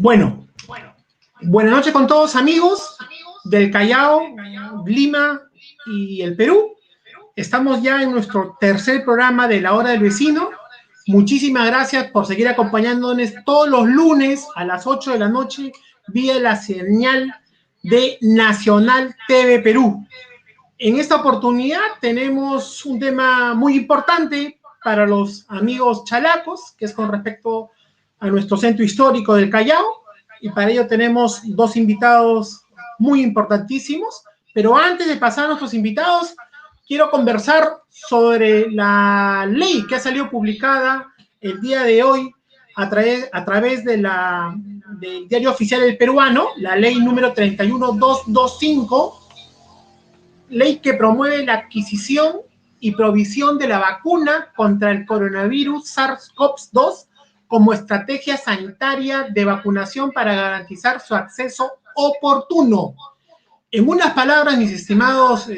Bueno, buenas noches con todos amigos del Callao, Lima y el Perú. Estamos ya en nuestro tercer programa de La Hora del Vecino. Muchísimas gracias por seguir acompañándonos todos los lunes a las 8 de la noche vía la señal de Nacional TV Perú. En esta oportunidad tenemos un tema muy importante para los amigos chalacos, que es con respecto a nuestro centro histórico del Callao, y para ello tenemos dos invitados muy importantísimos. Pero antes de pasar a nuestros invitados, quiero conversar sobre la ley que ha salido publicada el día de hoy a través del Diario Oficial del Peruano, la ley número 31225, ley que promueve la adquisición y provisión de la vacuna contra el coronavirus SARS-CoV-2 como estrategia sanitaria de vacunación para garantizar su acceso oportuno. En unas palabras, mis estimados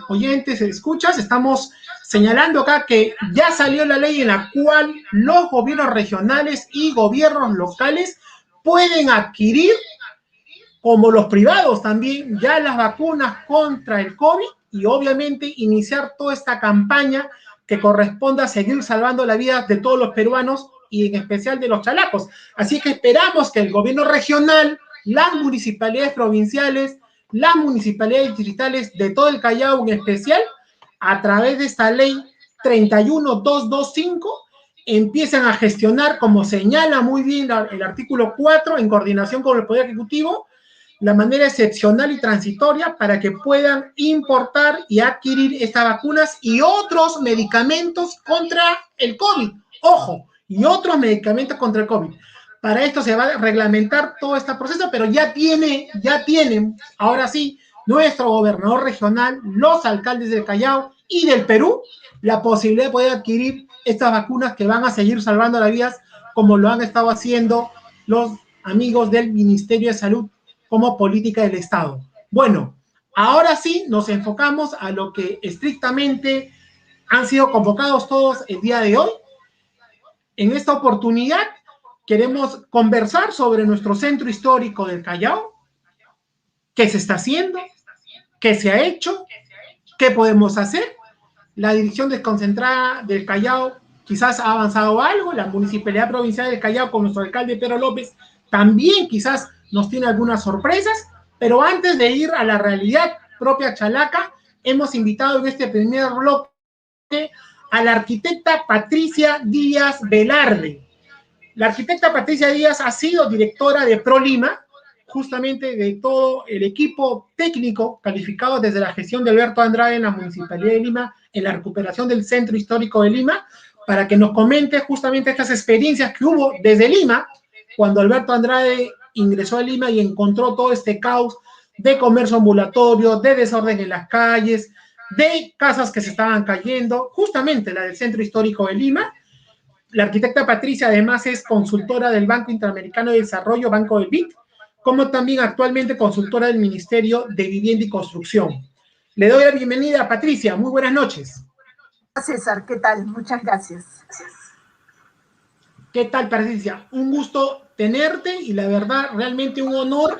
oyentes, escuchas, estamos señalando acá que ya salió la ley en la cual los gobiernos regionales y gobiernos locales pueden adquirir, como los privados también, ya las vacunas contra el COVID y obviamente iniciar toda esta campaña que corresponde a seguir salvando la vida de todos los peruanos y en especial de los chalacos. Así que esperamos que el gobierno regional, las municipalidades provinciales, las municipalidades distritales de todo el Callao en especial, a través de esta ley 31225, empiezan a gestionar, como señala muy bien el artículo 4, en coordinación con el Poder Ejecutivo, la manera excepcional y transitoria para que puedan importar y adquirir estas vacunas y otros medicamentos contra el COVID. Ojo, y otros medicamentos contra el COVID. Para esto se va a reglamentar todo este proceso, pero ya tienen, ahora sí, nuestro gobernador regional, los alcaldes del Callao y del Perú, la posibilidad de poder adquirir estas vacunas que van a seguir salvando las vidas, como lo han estado haciendo los amigos del Ministerio de Salud como política del Estado. Bueno, ahora sí nos enfocamos a lo que estrictamente han sido convocados todos el día de hoy. En esta oportunidad queremos conversar sobre nuestro centro histórico del Callao, qué se está haciendo, qué se ha hecho, qué podemos hacer. La dirección desconcentrada del Callao quizás ha avanzado algo, la Municipalidad Provincial del Callao con nuestro alcalde Pedro López también quizás nos tiene algunas sorpresas, pero antes de ir a la realidad propia chalaca, hemos invitado en este primer bloque a la arquitecta Patricia Díaz Velarde. La arquitecta Patricia Díaz ha sido directora de ProLima, justamente de todo el equipo técnico calificado desde la gestión de Alberto Andrade en la Municipalidad de Lima, en la recuperación del Centro Histórico de Lima, para que nos comente justamente estas experiencias que hubo desde Lima, cuando Alberto Andrade ingresó a Lima y encontró todo este caos de comercio ambulatorio, de desorden en las calles, de casas que se estaban cayendo, justamente la del Centro Histórico de Lima. La arquitecta Patricia además es consultora del Banco Interamericano de Desarrollo, Banco del BID, como también actualmente consultora del Ministerio de Vivienda y Construcción. Le doy la bienvenida a Patricia, muy buenas noches. César, ¿qué tal? Muchas gracias. ¿Qué tal, Patricia? Un gusto tenerte y la verdad, realmente un honor,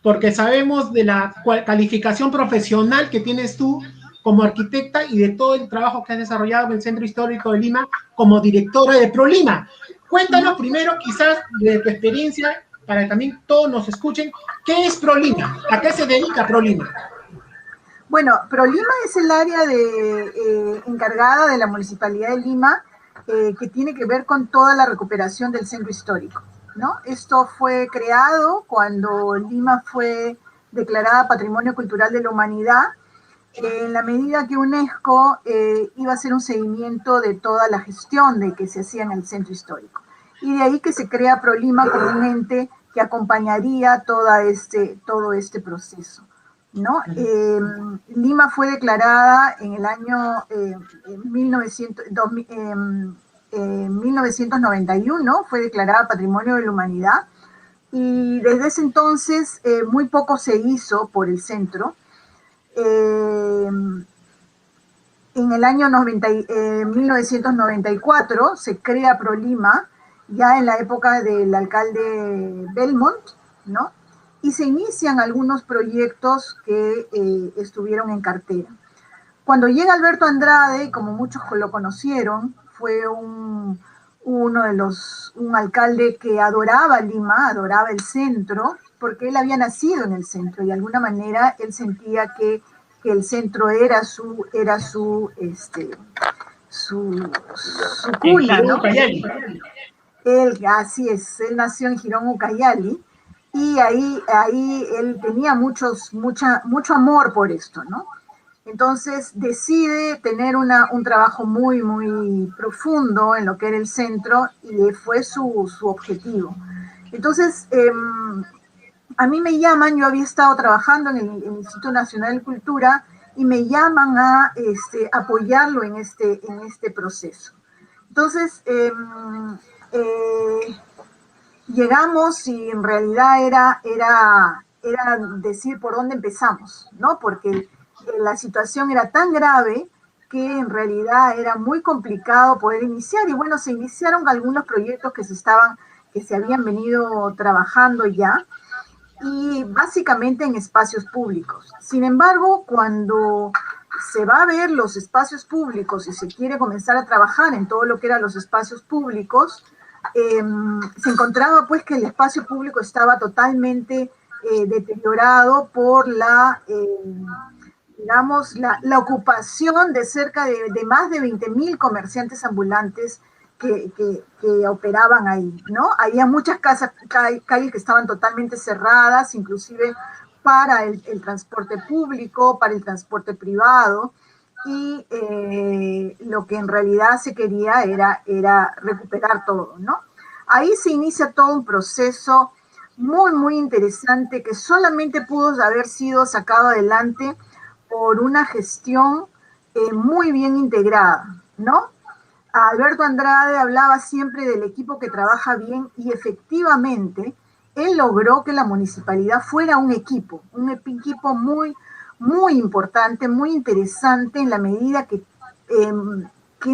porque sabemos de la calificación profesional que tienes tú como arquitecta y de todo el trabajo que has desarrollado en el Centro Histórico de Lima como directora de ProLima. Cuéntanos primero, quizás, de tu experiencia, para que también todos nos escuchen, ¿qué es ProLima? ¿A qué se dedica ProLima? Bueno, ProLima es el área encargada de la Municipalidad de Lima que tiene que ver con toda la recuperación del centro histórico, ¿no? Esto fue creado cuando Lima fue declarada Patrimonio Cultural de la Humanidad, en la medida que UNESCO iba a hacer un seguimiento de toda la gestión de que se hacía en el centro histórico. Y de ahí que se crea ProLima como un ente que acompañaría todo este proceso, ¿no? Lima fue declarada en el año 1991, fue declarada Patrimonio de la Humanidad, y desde ese entonces muy poco se hizo por el centro. En el año 1994 se crea ProLima ya en la época del alcalde Belmont, ¿no? Y se inician algunos proyectos que estuvieron en cartera. Cuando llega Alberto Andrade, como muchos lo conocieron, fue un alcalde que adoraba Lima, adoraba el centro, porque él había nacido en el centro y de alguna manera él sentía que el centro era su cuya, ¿no? Así es, él nació en Girón Ucayali y ahí él tenía mucho amor por esto, ¿no? Entonces decide tener un trabajo muy, muy profundo en lo que era el centro y fue su objetivo. Entonces, a mí me llaman, yo había estado trabajando en el Instituto Nacional de Cultura y me llaman a apoyarlo en este proceso. Entonces, llegamos y en realidad era decir por dónde empezamos, ¿no? Porque la situación era tan grave que en realidad era muy complicado poder iniciar. Y bueno, se iniciaron algunos proyectos que se habían venido trabajando ya, y básicamente en espacios públicos. Sin embargo, cuando se va a ver los espacios públicos y se quiere comenzar a trabajar en todo lo que eran los espacios públicos, se encontraba pues que el espacio público estaba totalmente deteriorado por digamos, la ocupación de cerca de más de 20.000 comerciantes ambulantes que operaban ahí, ¿no? Había muchas calles que estaban totalmente cerradas, inclusive para el transporte público, para el transporte privado, y lo que en realidad se quería era recuperar todo, ¿no? Ahí se inicia todo un proceso muy, muy interesante que solamente pudo haber sido sacado adelante por una gestión muy bien integrada, ¿no? Alberto Andrade hablaba siempre del equipo que trabaja bien y efectivamente él logró que la municipalidad fuera un equipo muy, muy importante, muy interesante en la medida que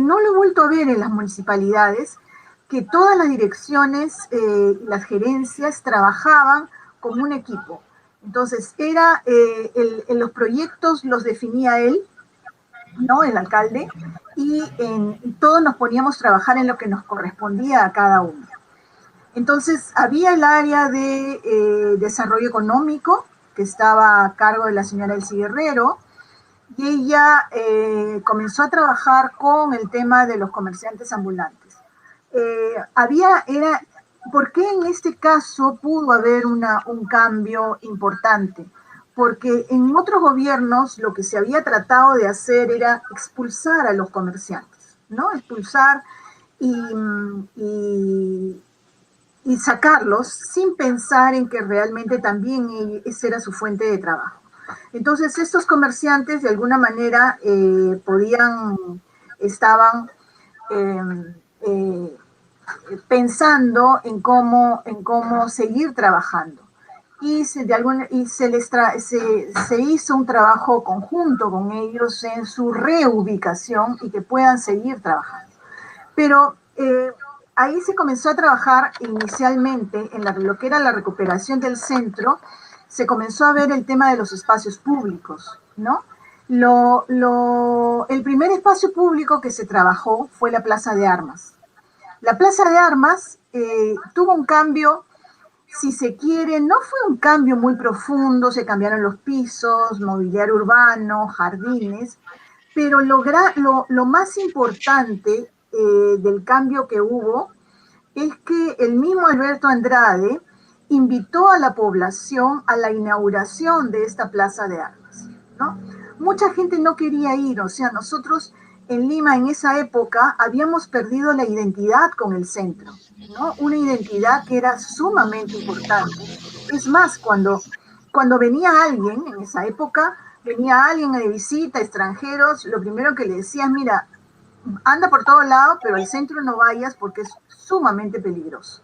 no lo he vuelto a ver en las municipalidades, que todas las direcciones y las gerencias trabajaban como un equipo. Entonces, los proyectos los definía él, ¿no? El alcalde, y todos nos poníamos a trabajar en lo que nos correspondía a cada uno. Entonces, había el área de desarrollo económico, que estaba a cargo de la señora Elsie Guerrero, y ella comenzó a trabajar con el tema de los comerciantes ambulantes. ¿Por qué en este caso pudo haber un cambio importante? Porque en otros gobiernos lo que se había tratado de hacer era expulsar a los comerciantes, ¿no? Expulsar y sacarlos sin pensar en que realmente también esa era su fuente de trabajo. Entonces estos comerciantes de alguna manera estaban pensando en cómo seguir trabajando. Y se hizo un trabajo conjunto con ellos en su reubicación y que puedan seguir trabajando. Pero ahí se comenzó a trabajar inicialmente en lo que era la recuperación del centro, se comenzó a ver el tema de los espacios públicos, ¿no? El primer espacio público que se trabajó fue la Plaza de Armas. La Plaza de Armas tuvo un cambio, si se quiere, no fue un cambio muy profundo, se cambiaron los pisos, mobiliario urbano, jardines, pero lo más importante del cambio que hubo es que el mismo Alberto Andrade invitó a la población a la inauguración de esta Plaza de Armas, ¿no? Mucha gente no quería ir, o sea, nosotros en Lima en esa época habíamos perdido la identidad con el centro, ¿no? Una identidad que era sumamente importante. Es más, cuando venía alguien en esa época, venía alguien de visita, extranjeros, lo primero que le decías, mira, anda por todos lados, pero al centro no vayas porque es sumamente peligroso,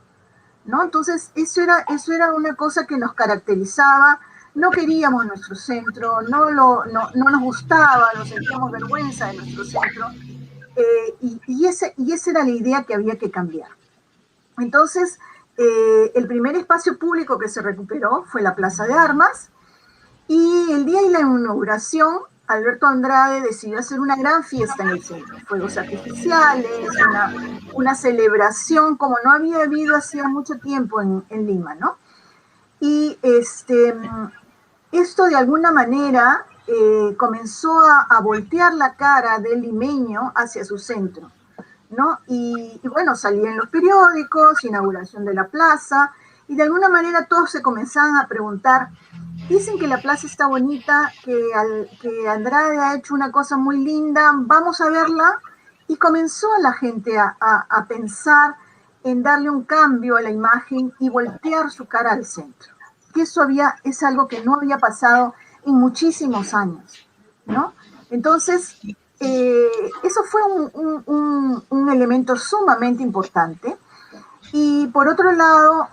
¿no? Entonces, eso era una cosa que nos caracterizaba. No queríamos nuestro centro, no nos gustaba, nos sentíamos vergüenza de nuestro centro, y esa era la idea que había que cambiar. Entonces, el primer espacio público que se recuperó fue la Plaza de Armas, y el día de la inauguración, Alberto Andrade decidió hacer una gran fiesta en el centro, fuegos artificiales, una celebración como no había habido hacía mucho tiempo en Lima, ¿no? Y esto de alguna manera comenzó a voltear la cara del limeño hacia su centro, ¿no? Y bueno, salía en los periódicos, inauguración de la plaza, y de alguna manera todos se comenzaban a preguntar, dicen que la plaza está bonita, que Andrade ha hecho una cosa muy linda, vamos a verla, y comenzó la gente a pensar en darle un cambio a la imagen y voltear su cara al centro. Que eso es algo que no había pasado en muchísimos años, ¿no? Entonces, eso fue un elemento sumamente importante. Y por otro lado,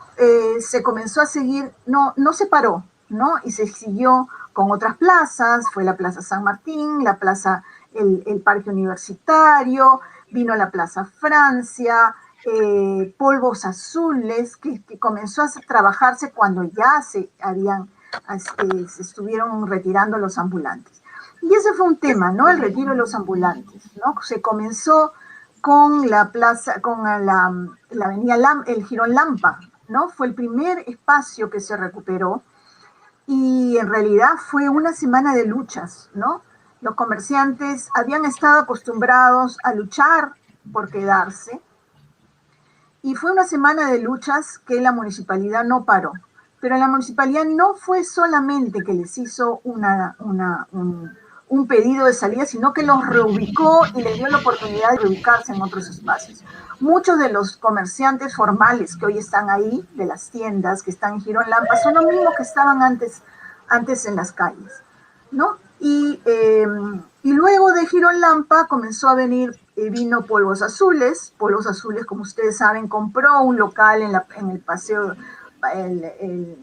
se comenzó a seguir, no se paró, ¿no? Y se siguió con otras plazas, fue la Plaza San Martín, la Plaza, el Parque Universitario, vino la Plaza Francia, Polvos Azules, que comenzó a trabajarse cuando ya se estuvieron retirando los ambulantes. Y ese fue un tema, ¿no? El retiro de los ambulantes, ¿no? Se comenzó con la plaza, con la avenida el Jirón Lampa, ¿no? Fue el primer espacio que se recuperó, y en realidad fue una semana de luchas, ¿no? Los comerciantes habían estado acostumbrados a luchar por quedarse, y fue una semana de luchas que la municipalidad no paró. Pero la municipalidad no fue solamente que les hizo un pedido de salida, sino que los reubicó y les dio la oportunidad de reubicarse en otros espacios. Muchos de los comerciantes formales que hoy están ahí, de las tiendas que están en Jirón Lampa, son los mismos que estaban antes en las calles, ¿no? Y luego de Jirón Lampa comenzó a venir, vino Polvos Azules. Polvos Azules, como ustedes saben, compró un local en el paseo, el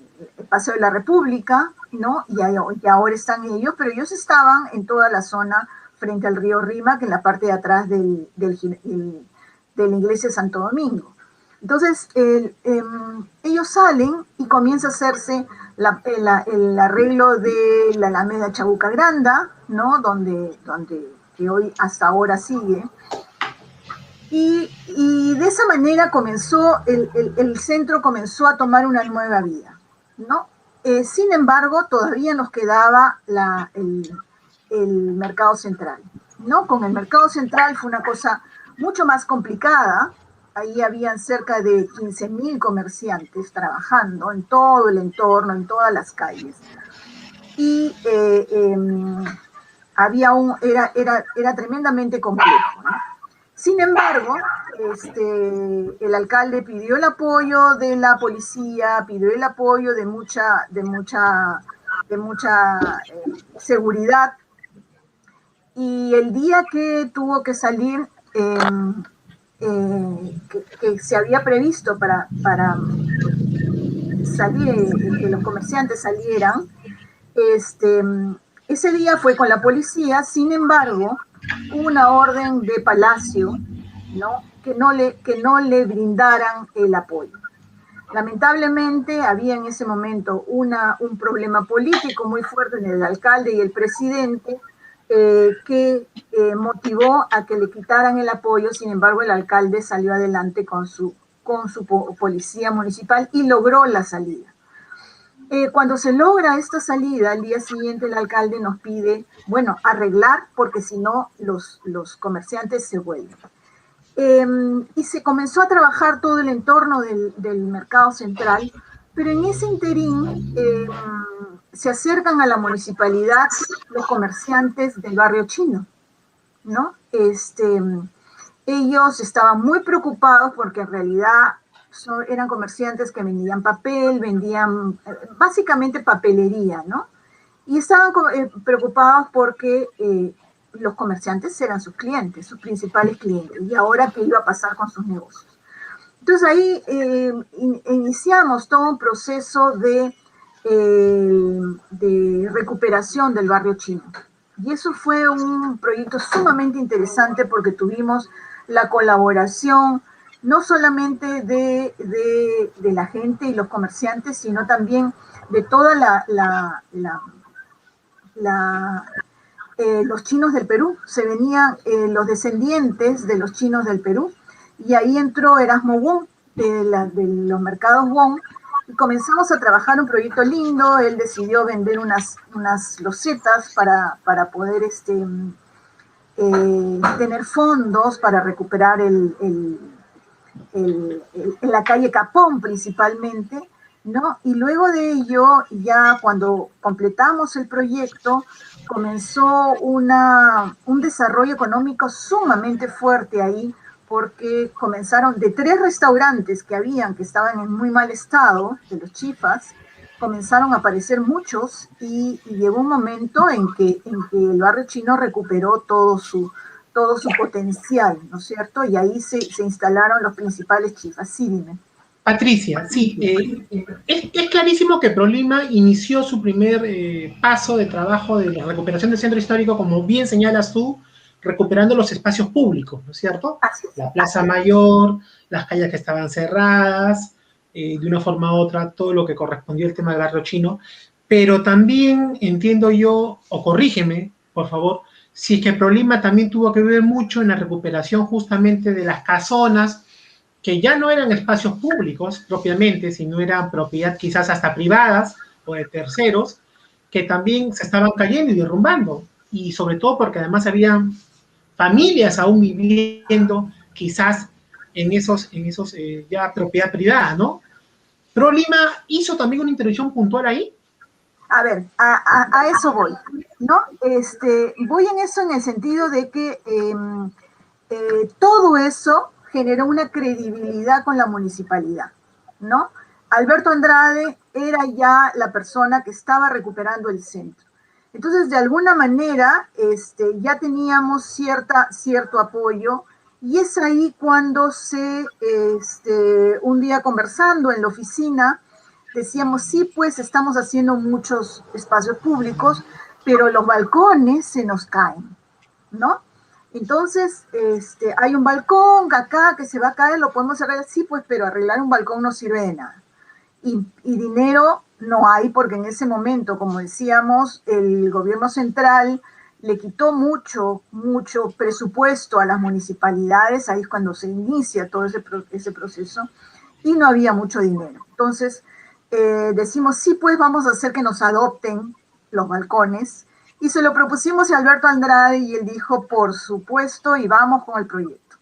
Paseo de la República, ¿no? Y ahora están ellos, pero ellos estaban en toda la zona frente al río Rímac, en la parte de atrás de la iglesia de Santo Domingo. Entonces, ellos salen y comienza a hacerse el arreglo de la Alameda Chabuca Granda, ¿no? Donde que hoy hasta ahora sigue. Y de esa manera comenzó, el centro comenzó a tomar una nueva vida, ¿no? Sin embargo, todavía nos quedaba el mercado central, ¿no? Con el mercado central fue una cosa mucho más complicada. Ahí habían cerca de 15.000 comerciantes trabajando en todo el entorno, en todas las calles. Y era tremendamente complejo, ¿no? Sin embargo, el alcalde pidió el apoyo de la policía, pidió el apoyo de mucha seguridad, y el día que tuvo que salir, que se había previsto para salir, que los comerciantes salieran, ese día fue con la policía. Sin embargo, hubo una orden de Palacio, ¿no? que no le brindaran el apoyo. Lamentablemente había en ese momento un problema político muy fuerte en el alcalde y el presidente, que motivó a que le quitaran el apoyo. Sin embargo, el alcalde salió adelante con su policía municipal y logró la salida. Cuando se logra esta salida, al día siguiente el alcalde nos pide, bueno, arreglar, porque si no los comerciantes se vuelven. Y se comenzó a trabajar todo el entorno del mercado central, pero en ese interín se acercan a la municipalidad los comerciantes del barrio chino, ¿no? Ellos estaban muy preocupados porque en realidad eran comerciantes que vendían papel, vendían básicamente papelería, ¿no? Y estaban preocupados porque los comerciantes eran sus clientes, sus principales clientes, y ahora qué iba a pasar con sus negocios. Entonces ahí iniciamos todo un proceso de recuperación del barrio chino. Y eso fue un proyecto sumamente interesante porque tuvimos la colaboración no solamente de la gente y los comerciantes, sino también de toda los chinos del Perú. Se venían los descendientes de los chinos del Perú, y ahí entró Erasmo Wong, de los mercados Wong, y comenzamos a trabajar un proyecto lindo. Él decidió vender unas losetas para poder tener fondos para recuperar en la calle Capón principalmente, ¿no? Y luego de ello, ya cuando completamos el proyecto, comenzó un desarrollo económico sumamente fuerte ahí, porque comenzaron de 3 restaurantes que estaban en muy mal estado, de los chifas, comenzaron a aparecer muchos, y llegó un momento en que el barrio chino recuperó todo su potencial, ¿no es cierto? Y ahí se instalaron los principales chifas. Sí, dime. Patricia, sí, es clarísimo que ProLima inició su primer paso de trabajo de la recuperación del centro histórico, como bien señalas tú, recuperando los espacios públicos, ¿no es cierto? Así es. La Plaza Mayor, las calles que estaban cerradas, de una forma u otra, todo lo que correspondió al tema del barrio chino, pero también entiendo yo, o corrígeme, por favor, si es que ProLima también tuvo que ver mucho en la recuperación justamente de las casonas, que ya no eran espacios públicos propiamente, sino eran propiedad quizás hasta privadas o de terceros, que también se estaban cayendo y derrumbando. Y sobre todo porque además había familias aún viviendo quizás en esos ya propiedad privada, ¿no? Pro Lima hizo también una intervención puntual ahí. A ver, a eso voy, ¿no? Voy en eso en el sentido de que todo eso generó una credibilidad con la municipalidad, ¿no? Alberto Andrade era ya la persona que estaba recuperando el centro. Entonces, de alguna manera, ya teníamos cierto apoyo, y es ahí cuando un día conversando en la oficina, decíamos, sí, pues estamos haciendo muchos espacios públicos, pero los balcones se nos caen, ¿no? Entonces, hay un balcón acá que se va a caer, lo podemos arreglar, sí, pues, pero arreglar un balcón no sirve de nada. Y dinero no hay, porque en ese momento, como decíamos, el gobierno central le quitó mucho presupuesto a las municipalidades. Ahí es cuando se inicia todo ese proceso, y no había mucho dinero. Entonces, decimos, sí, pues vamos a hacer que nos adopten los balcones, y se lo propusimos a Alberto Andrade, y él dijo, por supuesto, y vamos con el proyecto.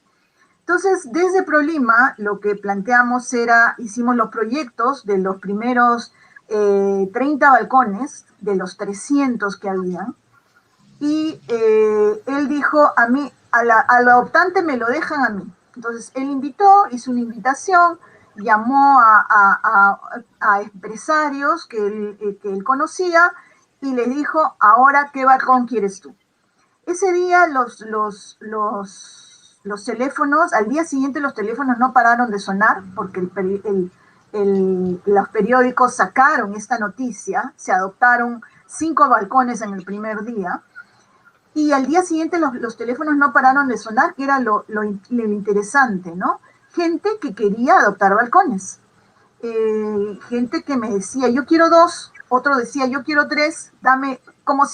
Entonces, desde ProLima, lo que planteamos hicimos los proyectos de los primeros 30 balcones, de los 300 que habían, y él dijo, a mí, al adoptante me lo dejan a mí. Entonces, él hizo una invitación, llamó a empresarios que él conocía, y les dijo, ahora, ¿qué balcón quieres tú? Ese día los teléfonos, al día siguiente los teléfonos no pararon de sonar, porque los periódicos sacaron esta noticia, se adoptaron 5 balcones en el primer día, y al día siguiente los teléfonos no pararon de sonar, que era lo interesante, ¿no? Gente que quería adoptar balcones. Gente que me decía, yo quiero 2, otro decía, yo quiero 3, dame, como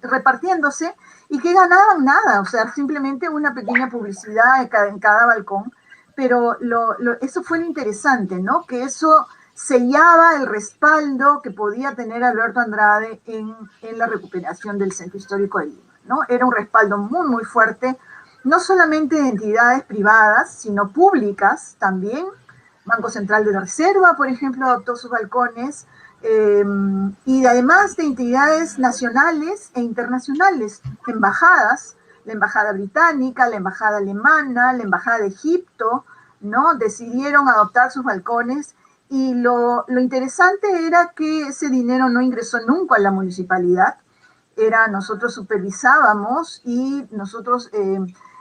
repartiéndose, y que ganaban nada, o sea, simplemente una pequeña publicidad en cada balcón. Pero eso fue lo interesante, ¿no? Que eso sellaba el respaldo que podía tener Alberto Andrade en la recuperación del centro histórico de Lima, ¿no? Era un respaldo muy, muy fuerte, no solamente de entidades privadas, sino públicas también. Banco Central de la Reserva, por ejemplo, adoptó sus balcones, y además de entidades nacionales e internacionales, embajadas, la embajada británica, la embajada alemana, la embajada de Egipto, ¿no? Decidieron adoptar sus balcones, y lo interesante era que ese dinero no ingresó nunca a la municipalidad. Nosotros supervisábamos, y nosotros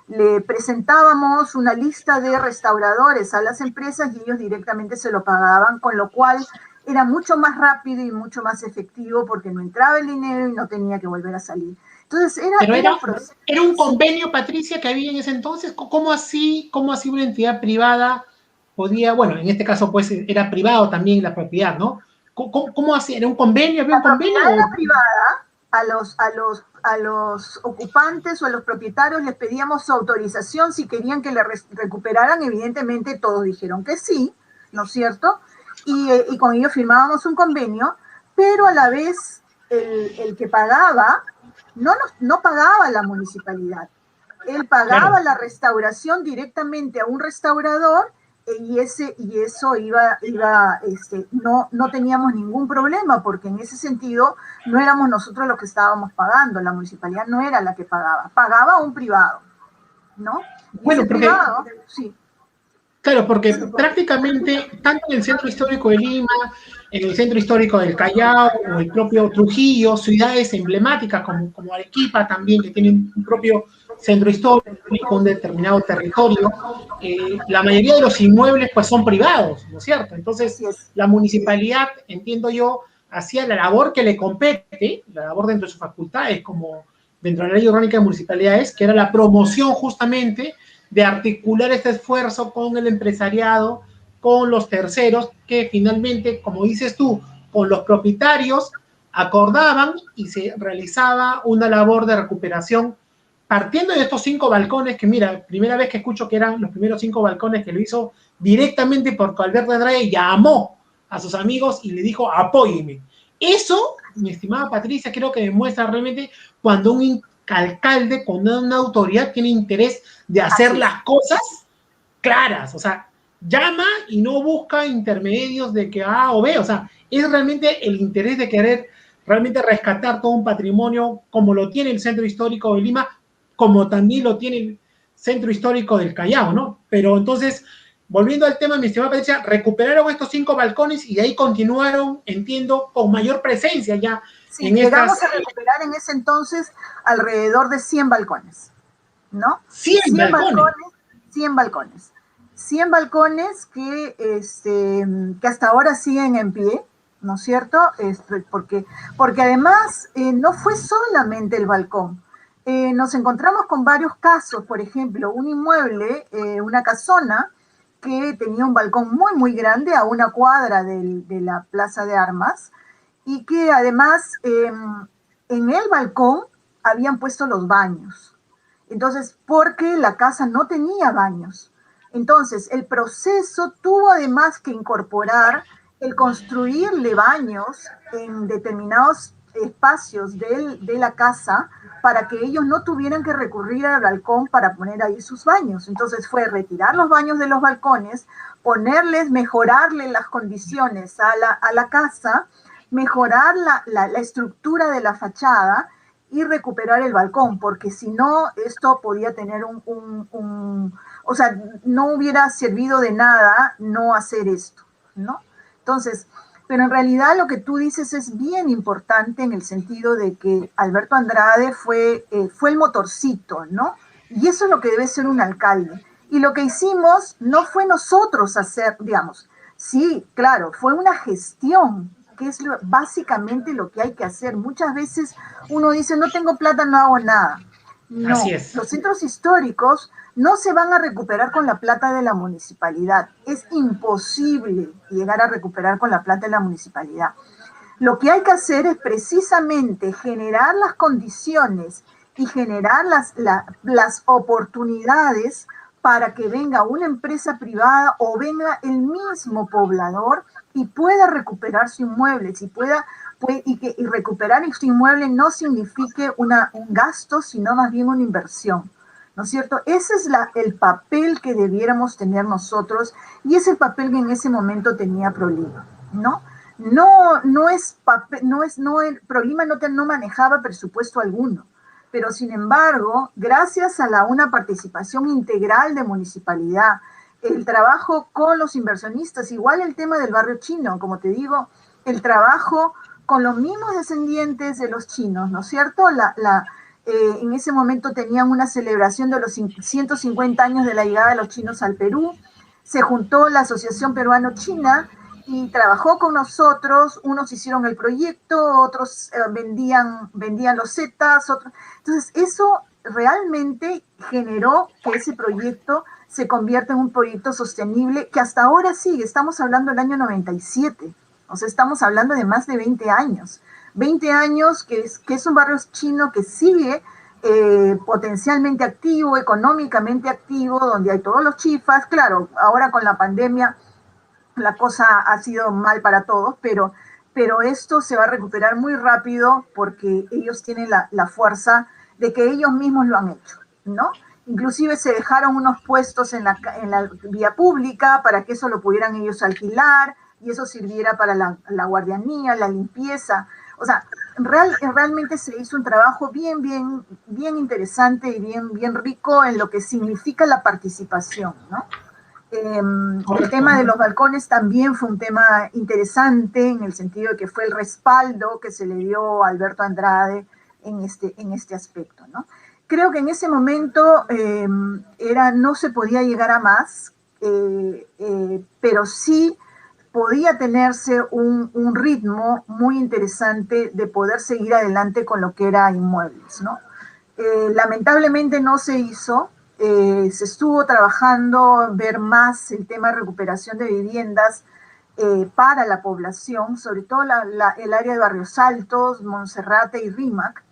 le presentábamos una lista de restauradores a las empresas, y ellos directamente se lo pagaban, con lo cual era mucho más rápido y mucho más efectivo porque no entraba el dinero y no tenía que volver a salir. Entonces Pero era un proceso. era un convenio, Patricia, que había en ese entonces. Cómo así una entidad privada podía, bueno, en este caso pues era privado también la propiedad, ¿no? ¿Cómo así? ¿Era un convenio? ¿Había un La propiedad convenio? era privada, a los ocupantes o a los propietarios les pedíamos su autorización si querían que le recuperaran. Evidentemente todos dijeron que sí, ¿no es cierto? Y con ellos firmábamos un convenio, pero a la vez el que pagaba no pagaba la municipalidad. Él pagaba Claro. la restauración directamente a un restaurador y eso no teníamos ningún problema porque en ese sentido no éramos nosotros los que estábamos pagando, la municipalidad no era la que pagaba un privado, ¿no? Y ese Bueno, porque privado, sí. claro, porque prácticamente, tanto en el centro histórico de Lima, en el centro histórico del Callao, o el propio Trujillo, ciudades emblemáticas como Arequipa también, que tienen un propio centro histórico, un determinado territorio, la mayoría de los inmuebles pues son privados, ¿no es cierto? Entonces, Así es. la municipalidad, entiendo yo, hacía la labor que le compete, la labor dentro de sus facultades, como dentro de la ley orgánica de municipalidades, que era la promoción justamente de articular este esfuerzo con el empresariado, con los terceros, que finalmente, como dices tú, con los propietarios acordaban y se realizaba una labor de recuperación partiendo de estos 5 balcones, que mira, primera vez que escucho que eran los primeros 5 balcones que lo hizo directamente porque Alberto Andrade llamó a sus amigos y le dijo, apóyeme. Eso, mi estimada Patricia, creo que demuestra realmente cuando un alcalde, cuando una autoridad tiene interés de hacer las cosas claras, o sea, llama y no busca intermedios de que A o B, o sea, es realmente el interés de querer realmente rescatar todo un patrimonio como lo tiene el Centro Histórico de Lima, como también lo tiene el Centro Histórico del Callao, ¿no? Pero entonces, volviendo al tema, mi estimada Patricia, recuperaron estos 5 balcones y de ahí continuaron, entiendo, con mayor presencia ya Sí, en llegamos estas a recuperar en ese entonces alrededor de 100 balcones, ¿no? 100 100 balcones. balcones, 100 balcones. 100 balcones que hasta ahora siguen en pie, ¿no es cierto? Porque además no fue solamente el balcón. Nos encontramos con varios casos, por ejemplo, un inmueble, una casona, que tenía un balcón muy, muy grande a una cuadra de la Plaza de Armas, y que además en el balcón habían puesto los baños. Entonces, porque la casa no tenía baños. Entonces, el proceso tuvo además que incorporar el construirle baños en determinados espacios de la casa para que ellos no tuvieran que recurrir al balcón para poner ahí sus baños. Entonces fue retirar los baños de los balcones, mejorarle las condiciones a la casa, mejorar la estructura de la fachada y recuperar el balcón, porque si no, esto podía tener o sea, no hubiera servido de nada no hacer esto, ¿no? Entonces, pero en realidad lo que tú dices es bien importante en el sentido de que Alberto Andrade fue el motorcito, ¿no? Y eso es lo que debe ser un alcalde. Y lo que hicimos no fue nosotros hacer, digamos, sí, claro, fue una gestión, que es básicamente lo que hay que hacer. Muchas veces uno dice, no tengo plata, no hago nada. Así No, es. los centros históricos no se van a recuperar con la plata de la municipalidad. Es imposible llegar a recuperar con la plata de la municipalidad. Lo que hay que hacer es precisamente generar las condiciones y generar las oportunidades para que venga una empresa privada o venga el mismo poblador y pueda recuperar su inmueble, y recuperar su inmueble no signifique un gasto, sino más bien una inversión, ¿no es cierto? Ese es el papel que debiéramos tener nosotros y es el papel que en ese momento tenía Prolima, ¿no? Prolima no manejaba presupuesto alguno, pero sin embargo, gracias a una participación integral de municipalidad, el trabajo con los inversionistas, igual el tema del barrio chino, como te digo, el trabajo con los mismos descendientes de los chinos, ¿no es cierto? En ese momento tenían una celebración de los 150 años de la llegada de los chinos al Perú, se juntó la Asociación Peruano-China y trabajó con nosotros, unos hicieron el proyecto, otros vendían los setas, otros. Entonces, eso realmente generó que ese proyecto se convierta en un proyecto sostenible que hasta ahora sigue. Estamos hablando del año 97, o sea, estamos hablando de más de 20 años. 20 años que es un barrio chino que sigue potencialmente activo, económicamente activo, donde hay todos los chifas. Claro, ahora con la pandemia la cosa ha sido mal para todos, pero esto se va a recuperar muy rápido porque ellos tienen la fuerza de que ellos mismos lo han hecho, ¿no? Inclusive se dejaron unos puestos en la vía pública para que eso lo pudieran ellos alquilar y eso sirviera para la guardianía, la limpieza. O sea, realmente se hizo un trabajo bien interesante y bien rico en lo que significa la participación, ¿no? El tema de los balcones también fue un tema interesante en el sentido de que fue el respaldo que se le dio a Alberto Andrade en este aspecto, ¿no? Creo que en ese momento no se podía llegar a más, pero sí podía tenerse un ritmo muy interesante de poder seguir adelante con lo que era inmuebles, ¿no? Lamentablemente no se hizo. Se estuvo trabajando ver más el tema de recuperación de viviendas para la población, sobre todo el área de Barrios Altos, Monserrate y Rímac,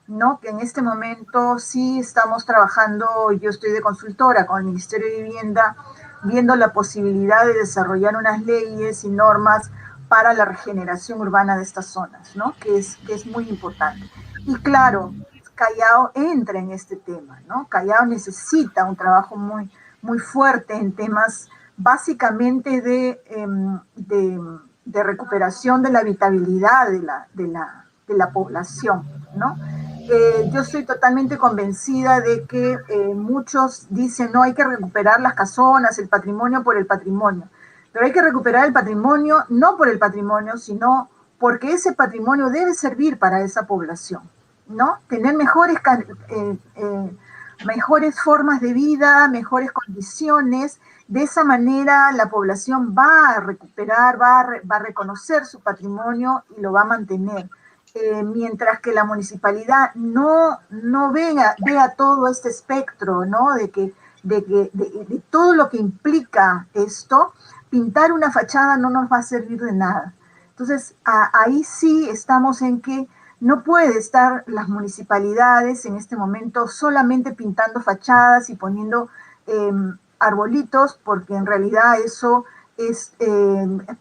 ¿no? Que en este momento sí estamos trabajando, yo estoy de consultora con el Ministerio de Vivienda, viendo la posibilidad de desarrollar unas leyes y normas para la regeneración urbana de estas zonas, ¿no? Que es muy importante. Y claro, Callao entra en este tema, ¿no? Callao necesita un trabajo muy fuerte en temas básicamente de recuperación de la habitabilidad de la población, ¿no? Yo estoy totalmente convencida de que muchos dicen, no, hay que recuperar las casonas, el patrimonio por el patrimonio, pero hay que recuperar el patrimonio no por el patrimonio, sino porque ese patrimonio debe servir para esa población, ¿no? Tener mejores formas de vida, mejores condiciones. De esa manera la población va a recuperar, va a reconocer su patrimonio y lo va a mantener. Mientras que la municipalidad no vea todo este espectro, ¿no? De todo lo que implica esto, pintar una fachada no nos va a servir de nada. Entonces, ahí sí estamos en que no puede estar las municipalidades en este momento solamente pintando fachadas y poniendo arbolitos, porque en realidad eso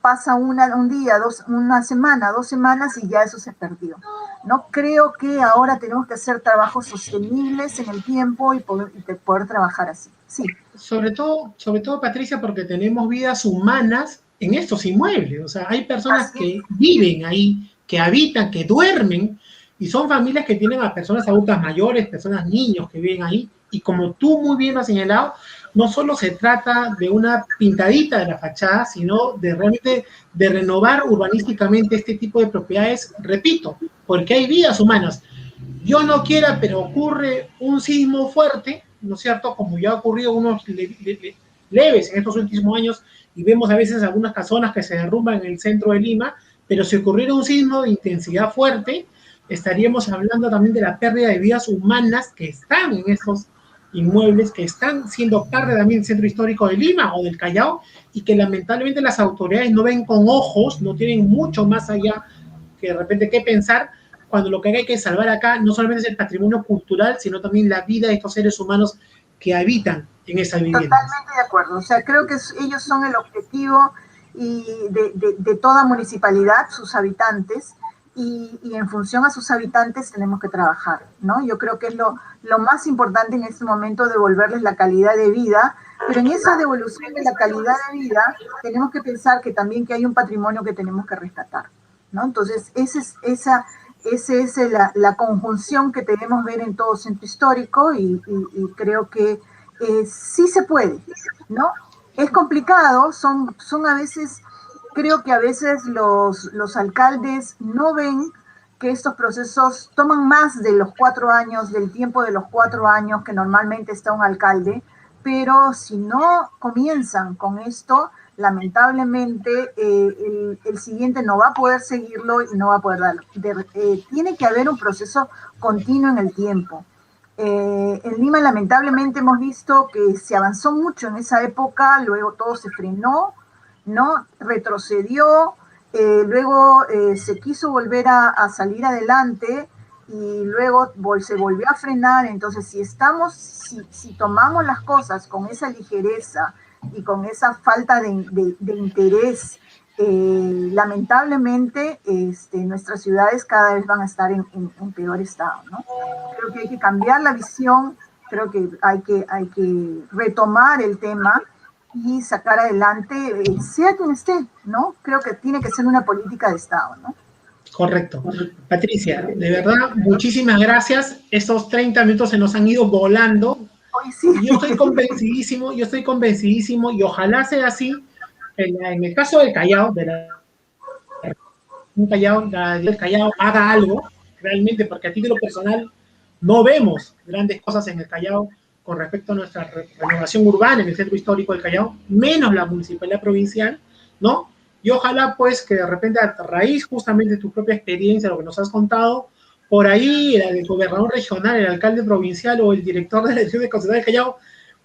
pasa un día, una semana, 2 semanas y ya eso se perdió. No creo que ahora tenemos que hacer trabajos sostenibles en el tiempo y poder trabajar así. Sí. Sobre todo, Patricia, porque tenemos vidas humanas en estos inmuebles. O sea, hay personas que viven ahí, que habitan, que duermen, y son familias que tienen a personas adultas mayores, personas, niños que viven ahí. Y como tú muy bien has señalado, no solo se trata de una pintadita de la fachada, sino de realmente de renovar urbanísticamente este tipo de propiedades, repito, porque hay vidas humanas. Yo no quiera, pero ocurre un sismo fuerte, ¿no es cierto? Como ya ha ocurrido unos leves en estos últimos años, y vemos a veces algunas casonas que se derrumban en el centro de Lima, pero si ocurriera un sismo de intensidad fuerte, estaríamos hablando también de la pérdida de vidas humanas que están en esos inmuebles, que están siendo parte también del centro histórico de Lima o del Callao, y que lamentablemente las autoridades no ven con ojos, no tienen mucho más allá que de repente qué pensar, cuando lo que hay que salvar acá no solamente es el patrimonio cultural, sino también la vida de estos seres humanos que habitan en esa vivienda. Totalmente de acuerdo. O sea, creo que ellos son el objetivo y de toda municipalidad, sus habitantes, y en función a sus habitantes tenemos que trabajar, ¿no? Yo creo que es lo más importante en este momento, devolverles la calidad de vida, pero en esa devolución de la calidad de vida tenemos que pensar que también que hay un patrimonio que tenemos que rescatar, ¿no? Entonces, esa es la conjunción que debemos ver en todo centro histórico y creo que sí se puede, ¿no? Es complicado, son a veces, creo que a veces los alcaldes no ven que estos procesos toman más de los 4 años, del tiempo de los 4 años que normalmente está un alcalde, pero si no comienzan con esto, lamentablemente el siguiente no va a poder seguirlo y no va a poder darlo. Tiene que haber un proceso continuo en el tiempo. En Lima lamentablemente hemos visto que se avanzó mucho en esa época, luego todo se frenó, ¿no? Retrocedió, luego se quiso volver a salir adelante y luego se volvió a frenar. Entonces, si tomamos las cosas con esa ligereza y con esa falta de interés, lamentablemente nuestras ciudades cada vez van a estar en peor estado, ¿no? Creo que hay que cambiar la visión, creo que hay que retomar el tema y sacar adelante, sea quien esté, ¿no? Creo que tiene que ser una política de Estado, ¿no? Correcto. Patricia, de verdad, muchísimas gracias. Estos 30 minutos se nos han ido volando. Hoy sí. Y yo estoy convencidísimo, y ojalá sea así. En el caso del Callao, del Callao haga algo realmente, porque a título personal no vemos grandes cosas en el Callao con respecto a nuestra renovación urbana en el centro histórico del Callao, menos la municipalidad provincial, ¿no? Y ojalá, pues, que de repente a raíz justamente de tu propia experiencia, lo que nos has contado, por ahí el gobernador regional, el alcalde provincial o el director de la dirección de Constitución del Callao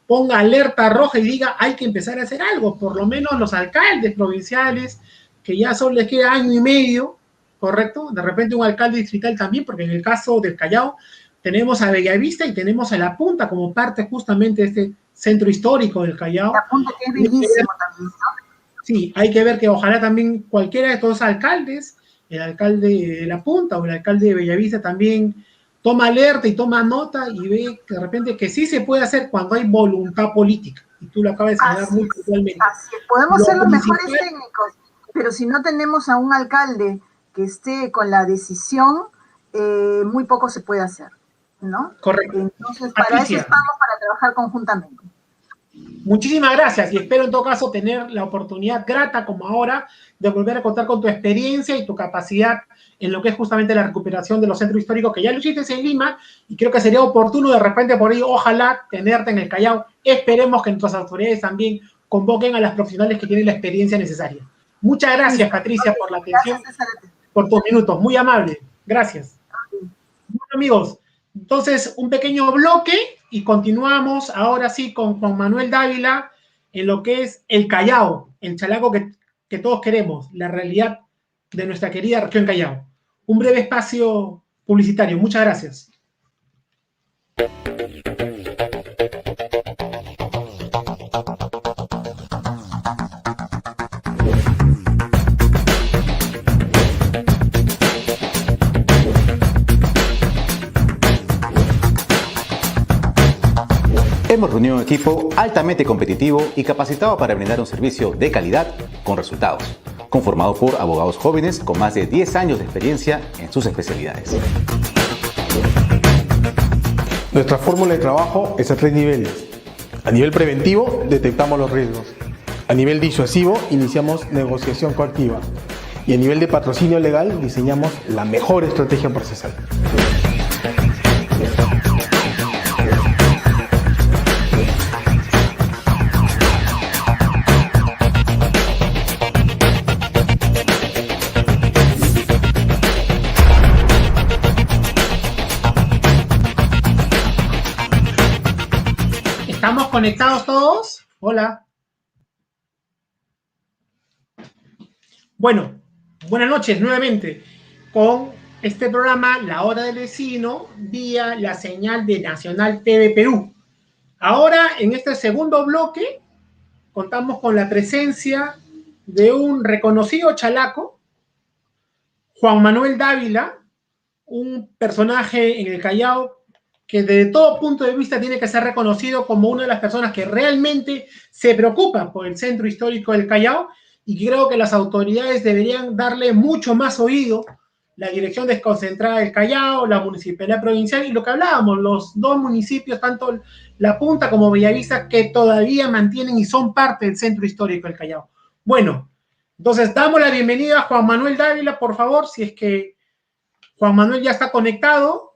ponga alerta roja y diga hay que empezar a hacer algo, por lo menos los alcaldes provinciales, que ya solo les queda año y medio, ¿correcto? De repente un alcalde distrital también, porque en el caso del Callao tenemos a Bellavista y tenemos a La Punta como parte justamente de este centro histórico del Callao. La Punta que es bellísimo también, ¿no? Sí, hay que ver que ojalá también cualquiera de estos alcaldes, el alcalde de La Punta o el alcalde de Bellavista también toma alerta y toma nota y ve que de repente que sí se puede hacer cuando hay voluntad política. Y tú lo acabas de señalar muy puntualmente. Así es. Podemos ser los mejores técnicos, pero si no tenemos a un alcalde que esté con la decisión, muy poco se puede hacer, ¿no? Correcto. Entonces, para eso estamos, para trabajar conjuntamente. Muchísimas gracias y espero en todo caso tener la oportunidad grata como ahora de volver a contar con tu experiencia y tu capacidad en lo que es justamente la recuperación de los centros históricos que ya lo hiciste en Lima y creo que sería oportuno de repente por ahí, ojalá tenerte en el Callao. Esperemos que nuestras autoridades también convoquen a las profesionales que tienen la experiencia necesaria. Muchas gracias, Patricia, por la atención, por tus minutos. Muy amable. Gracias. Bueno, amigos, entonces un pequeño bloque y continuamos ahora sí con Juan Manuel Dávila en lo que es el Callao, el chalaco que todos queremos, la realidad de nuestra querida región Callao. Un breve espacio publicitario. Muchas gracias. Hemos reunido un equipo altamente competitivo y capacitado para brindar un servicio de calidad con resultados, conformado por abogados jóvenes con más de 10 años de experiencia en sus especialidades. Nuestra fórmula de trabajo es a 3 niveles. A nivel preventivo, detectamos los riesgos. A nivel disuasivo, iniciamos negociación coactiva. Y a nivel de patrocinio legal, diseñamos la mejor estrategia procesal. ¿Estamos conectados todos? Hola. Bueno, buenas noches nuevamente con este programa La Hora del Vecino vía la señal de Nacional TV Perú. Ahora, en este segundo bloque, contamos con la presencia de un reconocido chalaco, Juan Manuel Dávila, un personaje en el Callao que desde todo punto de vista tiene que ser reconocido como una de las personas que realmente se preocupa por el centro histórico del Callao y creo que las autoridades deberían darle mucho más oído, la Dirección Desconcentrada del Callao, la Municipalidad Provincial y lo que hablábamos, los dos municipios, tanto La Punta como Bellavista, que todavía mantienen y son parte del centro histórico del Callao. Bueno, entonces damos la bienvenida a Juan Manuel Dávila, por favor, si es que Juan Manuel ya está conectado.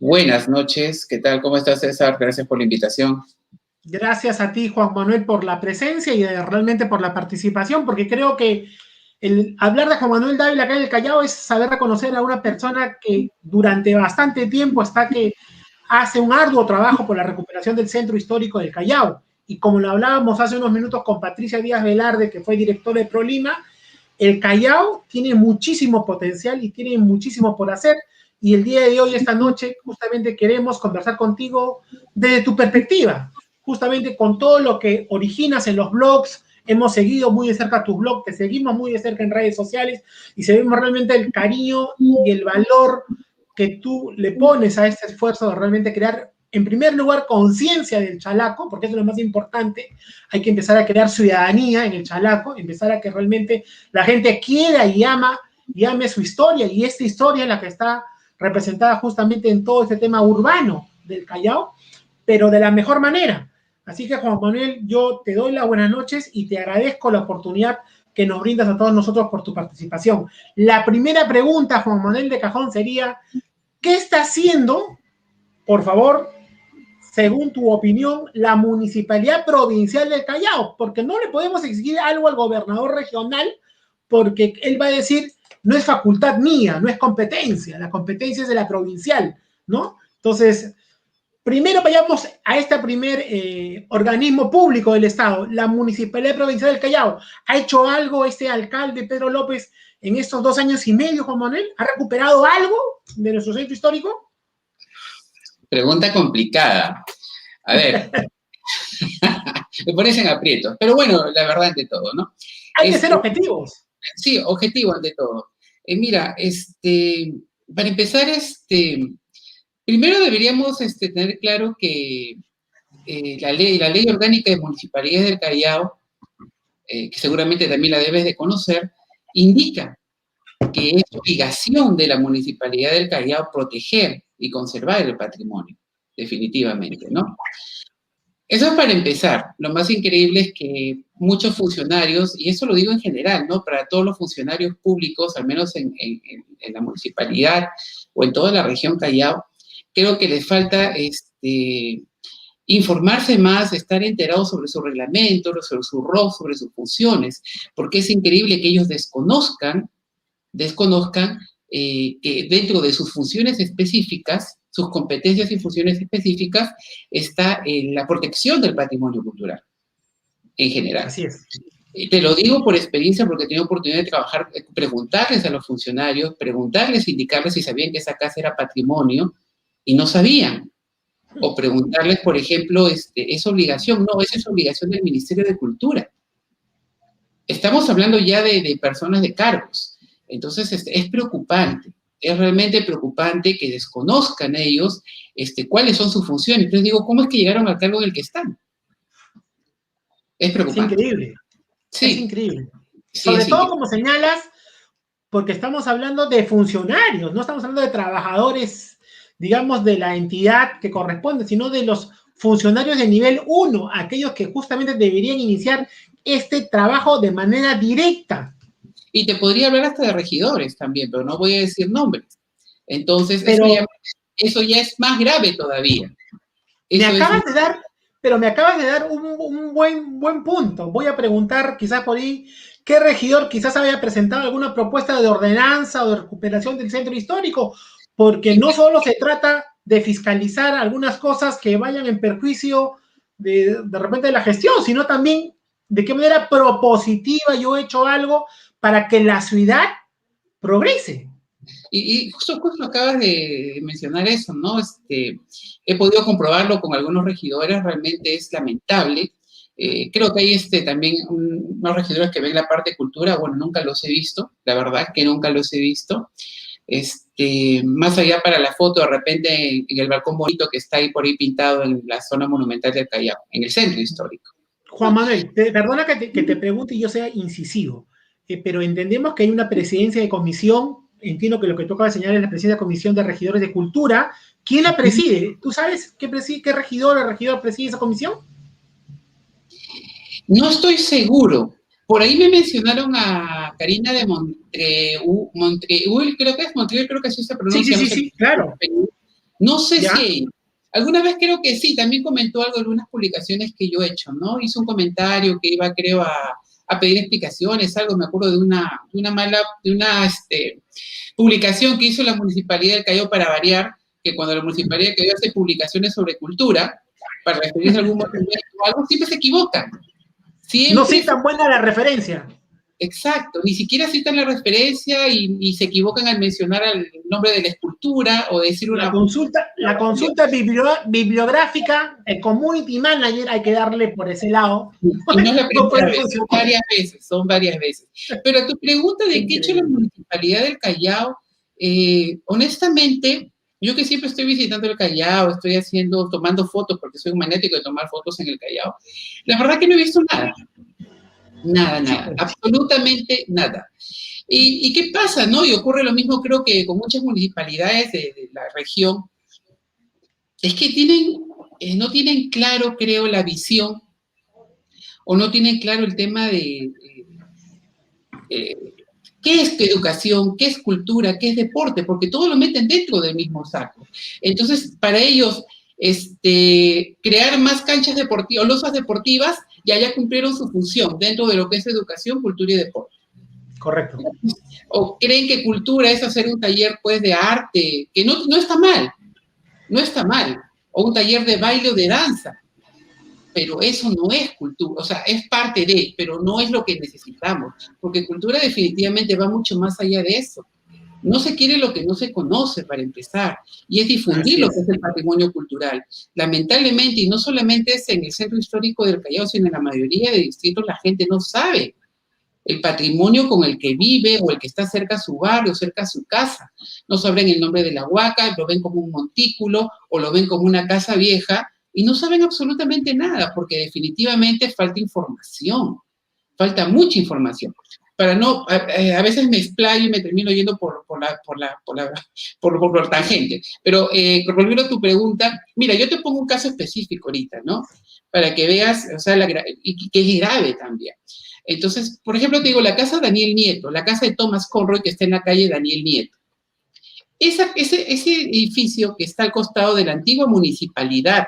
Buenas noches, ¿qué tal? ¿Cómo estás, César? Gracias por la invitación. Gracias a ti, Juan Manuel, por la presencia y realmente por la participación, porque creo que el hablar de Juan Manuel Dávila acá en el Callao es saber reconocer a una persona que durante bastante tiempo que hace un arduo trabajo por la recuperación del centro histórico del Callao. Y como lo hablábamos hace unos minutos con Patricia Díaz Velarde, que fue directora de ProLima, el Callao tiene muchísimo potencial y tiene muchísimo por hacer. Y el día de hoy, esta noche, justamente queremos conversar contigo desde tu perspectiva, justamente con todo lo que originas en los blogs. Hemos seguido muy de cerca tus blogs, te seguimos muy de cerca en redes sociales y sabemos realmente el cariño y el valor que tú le pones a este esfuerzo de realmente crear, en primer lugar, conciencia del chalaco, porque eso es lo más importante. Hay que empezar a crear ciudadanía en el chalaco, empezar a que realmente la gente quiera y ame su historia, y esta historia es la que está representada justamente en todo este tema urbano del Callao, pero de la mejor manera. Así que, Juan Manuel, yo te doy las buenas noches y te agradezco la oportunidad que nos brindas a todos nosotros por tu participación. La primera pregunta, Juan Manuel de cajón, sería: ¿qué está haciendo, por favor, según tu opinión, la Municipalidad Provincial del Callao? Porque no le podemos exigir algo al gobernador regional, porque él va a decir, no es facultad mía, no es competencia, la competencia es de la provincial, ¿no? Entonces, primero vayamos a este primer organismo público del Estado, la Municipalidad Provincial del Callao. ¿Ha hecho algo este alcalde Pedro López en estos 2 años y medio, Juan Manuel? ¿Ha recuperado algo de nuestro centro histórico? Pregunta complicada. A ver, me pones en aprietos. Pero bueno, la verdad ante todo, ¿no? Hay que ser objetivos. Sí, objetivo ante todo. Mira, para empezar, primero deberíamos tener claro que la ley orgánica de municipalidades del Callao, que seguramente también la debes de conocer, indica que es obligación de la municipalidad del Callao proteger y conservar el patrimonio, definitivamente, ¿no? Eso es para empezar. Lo más increíble es que muchos funcionarios, y eso lo digo en general, ¿no? Para todos los funcionarios públicos, al menos en la municipalidad o en toda la región Callao, creo que les falta informarse más, estar enterados sobre su reglamento, sobre su rol, sobre sus funciones, porque es increíble que ellos desconozcan que dentro de sus funciones específicas, sus competencias y funciones específicas, está la protección del patrimonio cultural en general. Así es. Te lo digo por experiencia, porque he tenido oportunidad de trabajar, preguntarles a los funcionarios, preguntarles, indicarles si sabían que esa casa era patrimonio y no sabían. O preguntarles, por ejemplo, ¿es obligación? No, esa es obligación del Ministerio de Cultura. Estamos hablando ya de personas de cargos. Entonces, es preocupante, es realmente preocupante que desconozcan ellos cuáles son sus funciones. Entonces digo, ¿cómo es que llegaron al cargo en el que están? Es preocupante. Es increíble. Sí. Es increíble. Sí, Sobre todo, increíble. como señalas, porque estamos hablando de funcionarios, no estamos hablando de trabajadores, digamos, de la entidad que corresponde, sino de los funcionarios de nivel 1, aquellos que justamente deberían iniciar este trabajo de manera directa. Y te podría hablar hasta de regidores también, pero no voy a decir nombres. Entonces, eso ya es más grave todavía. Me acabas de dar un buen punto. Voy a preguntar, quizás por ahí, ¿qué regidor quizás había presentado alguna propuesta de ordenanza o de recuperación del centro histórico? Porque no solo se trata de fiscalizar algunas cosas que vayan en perjuicio de repente de la gestión, sino también de qué manera propositiva yo he hecho algo para que la ciudad progrese. Y justo acabas de mencionar eso, ¿no? He podido comprobarlo con algunos regidores, realmente es lamentable. Creo que hay también unos regidores que ven la parte de cultura, bueno, nunca los he visto, la verdad que nunca los he visto. Más allá para la foto, de repente en el balcón bonito que está ahí por ahí pintado en la zona monumental del Callao, en el centro histórico. Juan Manuel, perdona que te pregunte y yo sea incisivo, pero entendemos que hay una presidencia de comisión. Entiendo que lo que toca señalar es la presidencia de comisión de regidores de cultura. ¿Quién la preside? ¿Tú sabes qué regidor o regidor preside esa comisión? No estoy seguro. Por ahí me mencionaron a Karina de Montreúl, creo que es Montreúl, creo que así se pronuncia. Sí, claro. No sé si Alguna vez creo que sí, también comentó algo en algunas publicaciones que yo he hecho, ¿no? Hizo un comentario que iba, creo, a pedir explicaciones, algo, me acuerdo de una publicación que hizo la Municipalidad del Callao para variar, que cuando la Municipalidad del Callao hace publicaciones sobre cultura, para referirse a algún movimiento o algo, siempre se equivocan. Siempre No citan buena la referencia. Exacto, ni siquiera citan la referencia y se equivocan al mencionar el nombre de la escultura o decir una... La consulta bibliográfica, el community manager, hay que darle por ese lado. Y no es la primera vez, son varias veces. Pero a tu pregunta de qué ha hecho la Municipalidad del Callao, honestamente, yo que siempre estoy visitando el Callao, tomando fotos, porque soy un maniático de tomar fotos en el Callao, la verdad que no he visto nada. Nada, absolutamente nada. ¿Y qué pasa, no? Y ocurre lo mismo, creo que con muchas municipalidades de la región, es que no tienen claro, creo, la visión, o no tienen claro el tema de qué es educación, qué es cultura, qué es deporte, porque todo lo meten dentro del mismo saco. Entonces, para ellos, crear más canchas deportivas, o losas deportivas, ya cumplieron su función dentro de lo que es educación, cultura y deporte. Correcto. O creen que cultura es hacer un taller, pues, de arte, que no está mal, o un taller de baile o de danza, pero eso no es cultura, o sea, es parte de, pero no es lo que necesitamos, porque cultura definitivamente va mucho más allá de eso. No se quiere lo que no se conoce, para empezar, y es difundir lo que es el patrimonio cultural. Lamentablemente, y no solamente es en el centro histórico del Callao, sino en la mayoría de distritos, la gente no sabe el patrimonio con el que vive o el que está cerca a su barrio, cerca a su casa. No saben el nombre de la huaca, lo ven como un montículo o lo ven como una casa vieja y no saben absolutamente nada, porque definitivamente falta información, falta mucha información. A veces me explayo y me termino yendo por tangente. Pero volviendo a tu pregunta, mira, yo te pongo un caso específico ahorita, ¿no? Para que veas, o sea, y que es grave también. Entonces, por ejemplo, te digo, la casa Daniel Nieto, la casa de Thomas Conroy, que está en la calle Daniel Nieto. Ese edificio que está al costado de la antigua municipalidad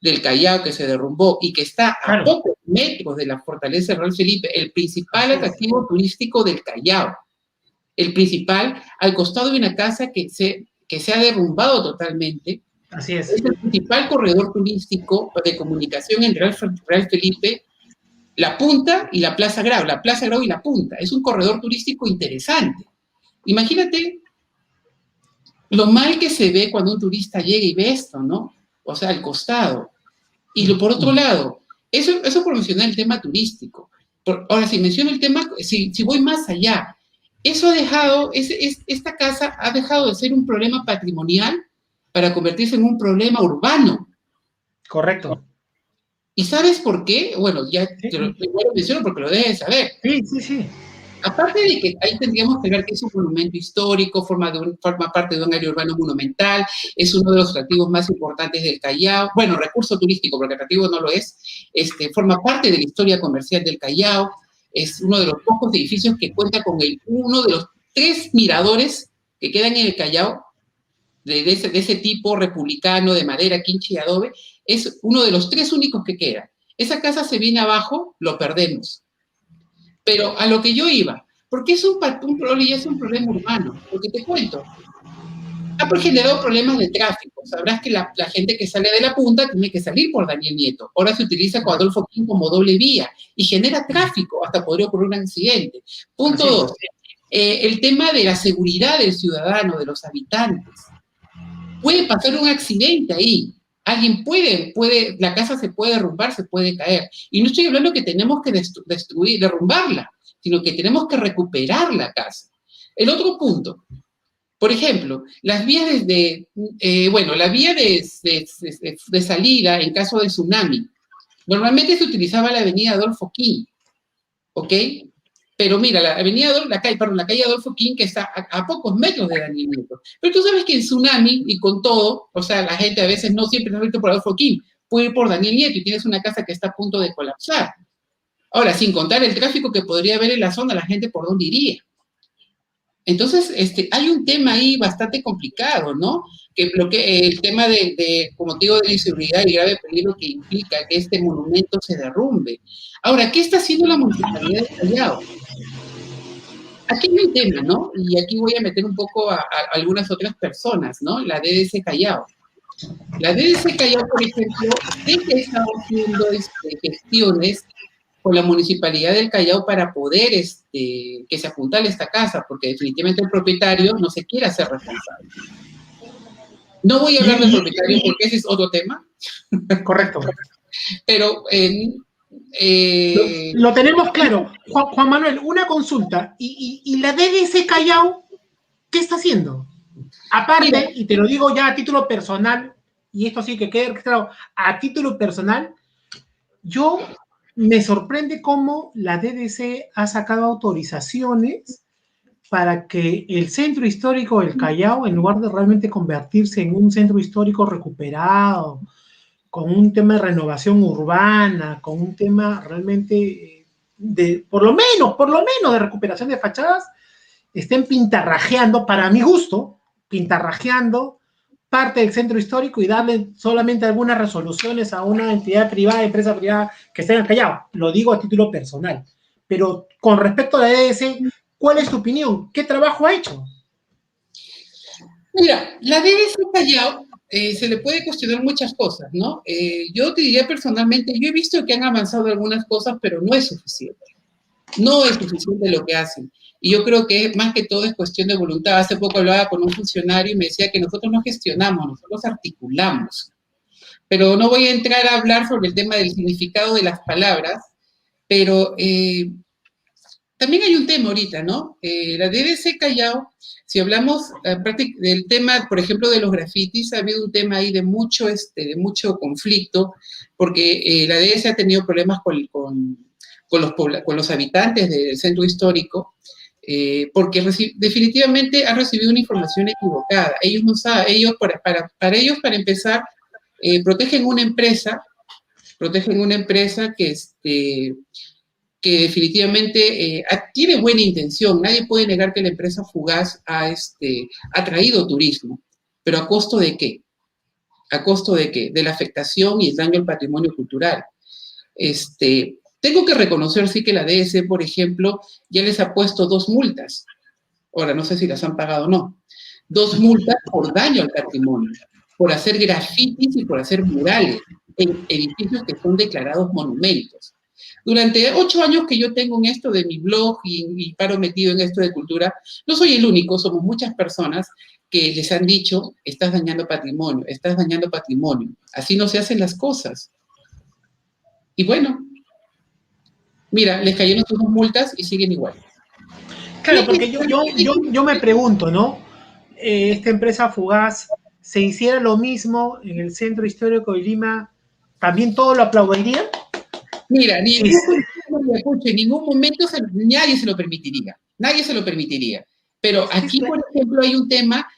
del Callao, que se derrumbó y que está a pocos metros de la fortaleza de Real Felipe, el principal atractivo turístico del Callao, el principal, al costado de una casa que se ha derrumbado totalmente. Así es. Es el principal corredor turístico de comunicación entre Real Felipe, la Punta y la Plaza Grau y la Punta. Es un corredor turístico interesante. Imagínate lo mal que se ve cuando un turista llega y ve esto, ¿no? O sea, al costado. Y por otro lado, eso promociona el tema turístico. Ahora, si menciono el tema, si voy más allá, eso ha dejado, esta casa ha dejado de ser un problema patrimonial para convertirse en un problema urbano. Correcto. ¿Y sabes por qué? Bueno, ya te lo menciono porque lo debes saber. Sí. Aparte de que ahí tendríamos que ver que es un monumento histórico, forma parte de un área urbano monumental, es uno de los atractivos más importantes del Callao, bueno, recurso turístico, porque atractivo no lo es, forma parte de la historia comercial del Callao, es uno de los pocos edificios que cuenta con uno de los 3 miradores que quedan en el Callao, de ese tipo republicano, de madera, quincha y adobe, es uno de los 3 únicos que quedan. Esa casa se viene abajo, lo perdemos. Pero a lo que yo iba, porque es un problema urbano, porque te cuento, ha generado problemas de tráfico. Sabrás que la gente que sale de la Punta tiene que salir por Daniel Nieto. Ahora se utiliza con Adolfo King como doble vía y genera tráfico, hasta podría ocurrir un accidente. Punto 2, el tema de la seguridad del ciudadano, de los habitantes. Puede pasar un accidente ahí. Alguien la casa se puede derrumbar, se puede caer. Y no estoy hablando que tenemos que derrumbarla, sino que tenemos que recuperar la casa. El otro punto, por ejemplo, las vías la vía de salida en caso de tsunami, normalmente se utilizaba la avenida Adolfo King, ¿ok? Pero mira, la calle Adolfo King, que está a pocos metros de Daniel Nieto. Pero tú sabes que en tsunami y con todo, o sea, la gente a veces no siempre está visto por Adolfo King, puede ir por Daniel Nieto y tienes una casa que está a punto de colapsar. Ahora, sin contar el tráfico que podría haber en la zona, la gente por dónde iría. Entonces, hay un tema ahí bastante complicado, ¿no? Que el tema como te digo, de la inseguridad y grave peligro que implica que este monumento se derrumbe. Ahora, ¿qué está haciendo la Municipalidad de Callao? Aquí hay un tema, ¿no? Y aquí voy a meter un poco a algunas otras personas, ¿no? La DDC Callao. La DDC Callao, por ejemplo, sí que ha estado haciendo gestiones con la Municipalidad del Callao para poder que se apuntale esta casa, porque definitivamente el propietario no se quiere hacer responsable. No voy a hablar del propietario porque ese es otro tema. Correcto. Pero lo tenemos claro. Juan Manuel, una consulta. ¿Y la DDC Callao qué está haciendo? Aparte, mira, y te lo digo ya a título personal, y esto sí que quede claro, a título personal, yo me sorprende cómo la DDC ha sacado autorizaciones para que el centro histórico del Callao, en lugar de realmente convertirse en un centro histórico recuperado, con un tema de renovación urbana, con un tema realmente de, por lo menos de recuperación de fachadas, estén pintarrajeando, para mi gusto, pintarrajeando parte del centro histórico y darle solamente algunas resoluciones a una entidad privada, empresa privada que esté en el Callao. Lo digo a título personal. Pero con respecto a la DDC, ¿cuál es tu opinión? ¿Qué trabajo ha hecho? Mira, la DDC Callao se le puede cuestionar muchas cosas, ¿no? Yo te diría personalmente, yo he visto que han avanzado algunas cosas, pero no es suficiente. No es suficiente lo que hacen. Y yo creo que más que todo es cuestión de voluntad. Hace poco hablaba con un funcionario y me decía que nosotros no gestionamos, nosotros articulamos. Pero no voy a entrar a hablar sobre el tema del significado de las palabras, pero también hay un tema ahorita, ¿no? La DDC Callao, si hablamos del tema, por ejemplo, de los grafitis, ha habido un tema ahí de mucho conflicto, porque la DDC ha tenido problemas con los habitantes del centro histórico, porque definitivamente han recibido una información equivocada. Ellos no saben, para empezar, protegen una empresa que definitivamente tiene buena intención. Nadie puede negar que la empresa Fugaz ha traído turismo, pero ¿a costo de qué? ¿A costo de qué? De la afectación y el daño al patrimonio cultural. Tengo que reconocer, sí, que la DS, por ejemplo, ya les ha puesto 2 multas. Ahora, no sé si las han pagado o no. 2 multas por daño al patrimonio, por hacer grafitis y por hacer murales en edificios que son declarados monumentos. Durante 8 años que yo tengo en esto de mi blog y paro metido en esto de cultura, no soy el único, somos muchas personas que les han dicho, estás dañando patrimonio, así no se hacen las cosas. Y bueno, mira, les cayeron sus 2 multas y siguen igual. Claro, porque yo me pregunto, ¿no? Esta empresa Fugaz, ¿se hiciera lo mismo en el centro histórico de Lima? ¿También todos lo aplaudirían? Mira, en ningún momento nadie se lo permitiría. Nadie se lo permitiría. Pero aquí, por ejemplo, hay un tema.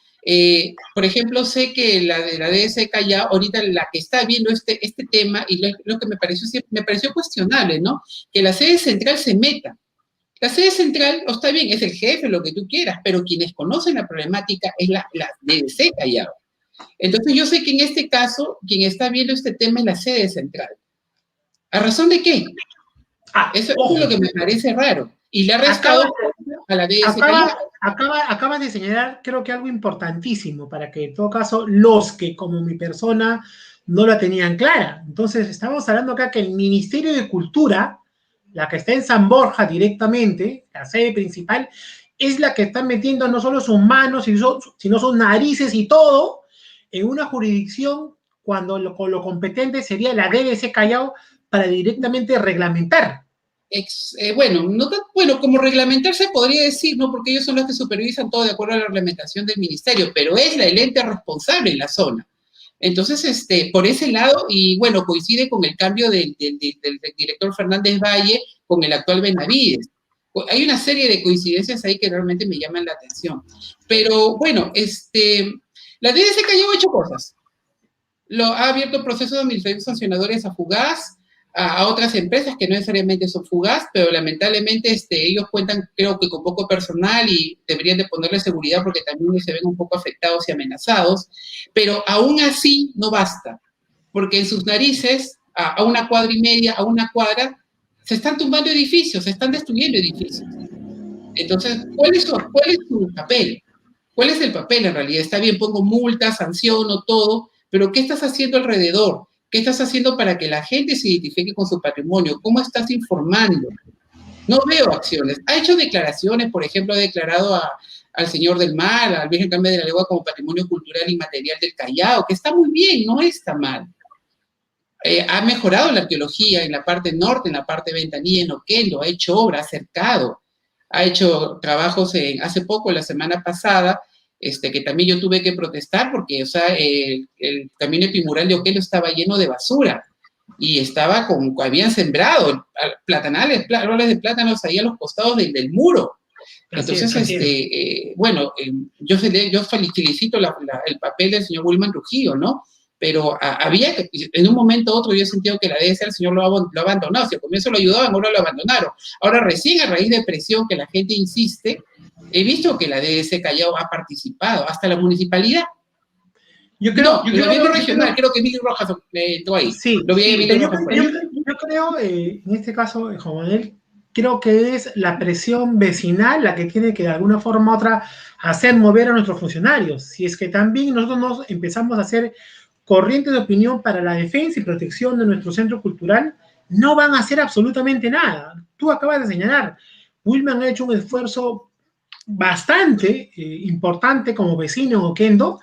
Por ejemplo, sé que la de la DS Callao, ahorita la que está viendo este tema, y lo que me pareció cuestionable, ¿no? Que la sede central se meta. La sede central, está bien, es el jefe, lo que tú quieras, pero quienes conocen la problemática es la DDC Callao. Entonces yo sé que en este caso, quien está viendo este tema es la sede central. ¿A razón de qué? Eso es lo que me parece raro. Y le ha restado a la DDC Callao. Acabas de señalar, creo que algo importantísimo, para que en todo caso los que como mi persona no la tenían clara. Entonces estamos hablando acá que el Ministerio de Cultura, la que está en San Borja directamente, la sede principal, es la que está metiendo no solo sus manos, sino sus narices y todo en una jurisdicción cuando lo competente sería la DDC Callao para directamente reglamentar. Bueno, como reglamentar se podría decir, ¿no? Porque ellos son los que supervisan todo de acuerdo a la reglamentación del ministerio, pero es el ente responsable en la zona. Entonces, por ese lado, y bueno, coincide con el cambio del director Fernández Valle con el actual Benavides. Hay una serie de coincidencias ahí que realmente me llaman la atención. Pero bueno, la DDC Callao ha hecho cosas. Ha abierto procesos de administrativos sancionadores a Fugaz, a otras empresas que no necesariamente son fugaz, pero lamentablemente ellos cuentan, creo que con poco personal y deberían de ponerle seguridad porque también se ven un poco afectados y amenazados, pero aún así no basta, porque en sus narices, a una cuadra y media, a una cuadra, se están tumbando edificios, se están destruyendo edificios. Entonces, ¿cuál es su papel? ¿Cuál es el papel en realidad? Está bien, pongo multas, sanciono, todo, pero ¿qué estás haciendo alrededor? ¿Qué estás haciendo para que la gente se identifique con su patrimonio? ¿Cómo estás informando? No veo acciones. Ha hecho declaraciones, por ejemplo, ha declarado al Señor del Mar, al Virgen Carmen de la Legua como patrimonio cultural inmaterial del Callao, que está muy bien, no está mal. Ha mejorado la arqueología en la parte norte, en la parte de Ventanilla, en Oquendo, ha hecho obra, ha cercado, ha hecho trabajos hace poco, la semana pasada, que también yo tuve que protestar porque, o sea, el camino epimural de Oquendo estaba lleno de basura y habían sembrado platanales, árboles de plátanos ahí a los costados del muro. Entonces, bueno, yo felicito el papel del señor Wilman Trujillo, ¿no? Pero había que, en un momento u otro yo he sentido que la DDC el señor lo ha abandonado. Si al comienzo lo ayudaban, ahora lo abandonaron. Ahora recién a raíz de presión que la gente insiste, he visto que la DDC Callao ha participado, hasta la municipalidad. Yo creo, el gobierno regional, creo que Emilio Rojas entró ahí. Sí, yo creo, en este caso, Juan Manuel, creo que es la presión vecinal la que tiene que de alguna forma u otra hacer mover a nuestros funcionarios. Si es que también nosotros nos empezamos a hacer corrientes de opinión para la defensa y protección de nuestro centro cultural, no van a hacer absolutamente nada. Tú acabas de señalar, Wilman ha hecho un esfuerzo bastante importante como vecino en Oquendo,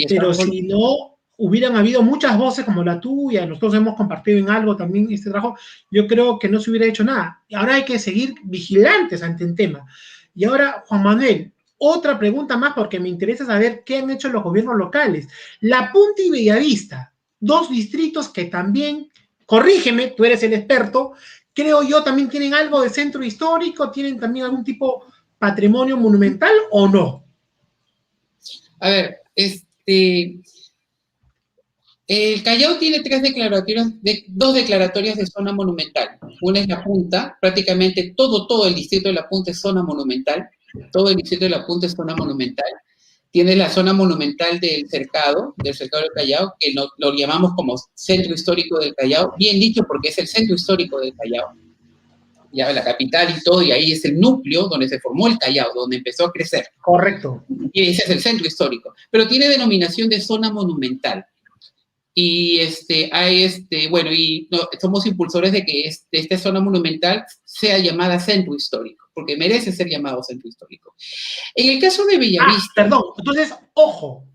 pero si no hubieran habido muchas voces como la tuya, nosotros hemos compartido en algo también este trabajo, yo creo que no se hubiera hecho nada. Y ahora hay que seguir vigilantes ante el tema. Y ahora, Juan Manuel, otra pregunta más porque me interesa saber qué han hecho los gobiernos locales. La Punta y Bellavista, dos distritos que también, corrígeme, tú eres el experto, creo yo también tienen algo de centro histórico, tienen también algún tipo patrimonio monumental o no. A ver, el Callao tiene dos declaratorias de zona monumental. Una es la Punta, prácticamente todo el distrito de la Punta es zona monumental. Todo el distrito de la Punta es zona monumental. Tiene la zona monumental del cercado del Callao, que lo llamamos como centro histórico del Callao. Bien dicho, porque es el centro histórico del Callao. Ya la capital y todo, y ahí es el núcleo donde se formó el Callao, donde empezó a crecer. Correcto. Y ese es el centro histórico. Pero tiene denominación de zona monumental. Y somos impulsores de que esta zona monumental sea llamada centro histórico, porque merece ser llamado centro histórico. En el caso de Bellavista... perdón, entonces, ojo,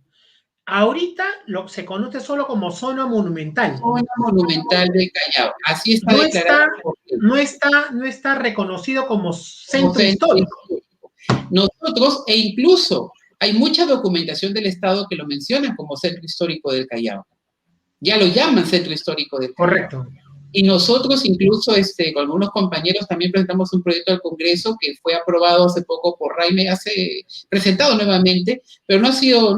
ahorita se conoce solo como zona monumental. Zona monumental del Callao, así está declarado. No está reconocido como centro histórico. Nosotros, e incluso, hay mucha documentación del Estado que lo mencionan como centro histórico del Callao. Ya lo llaman centro histórico del Callao. Correcto. Y nosotros incluso con algunos compañeros también presentamos un proyecto al Congreso que fue aprobado hace poco por Raime, presentado nuevamente, pero no ha sido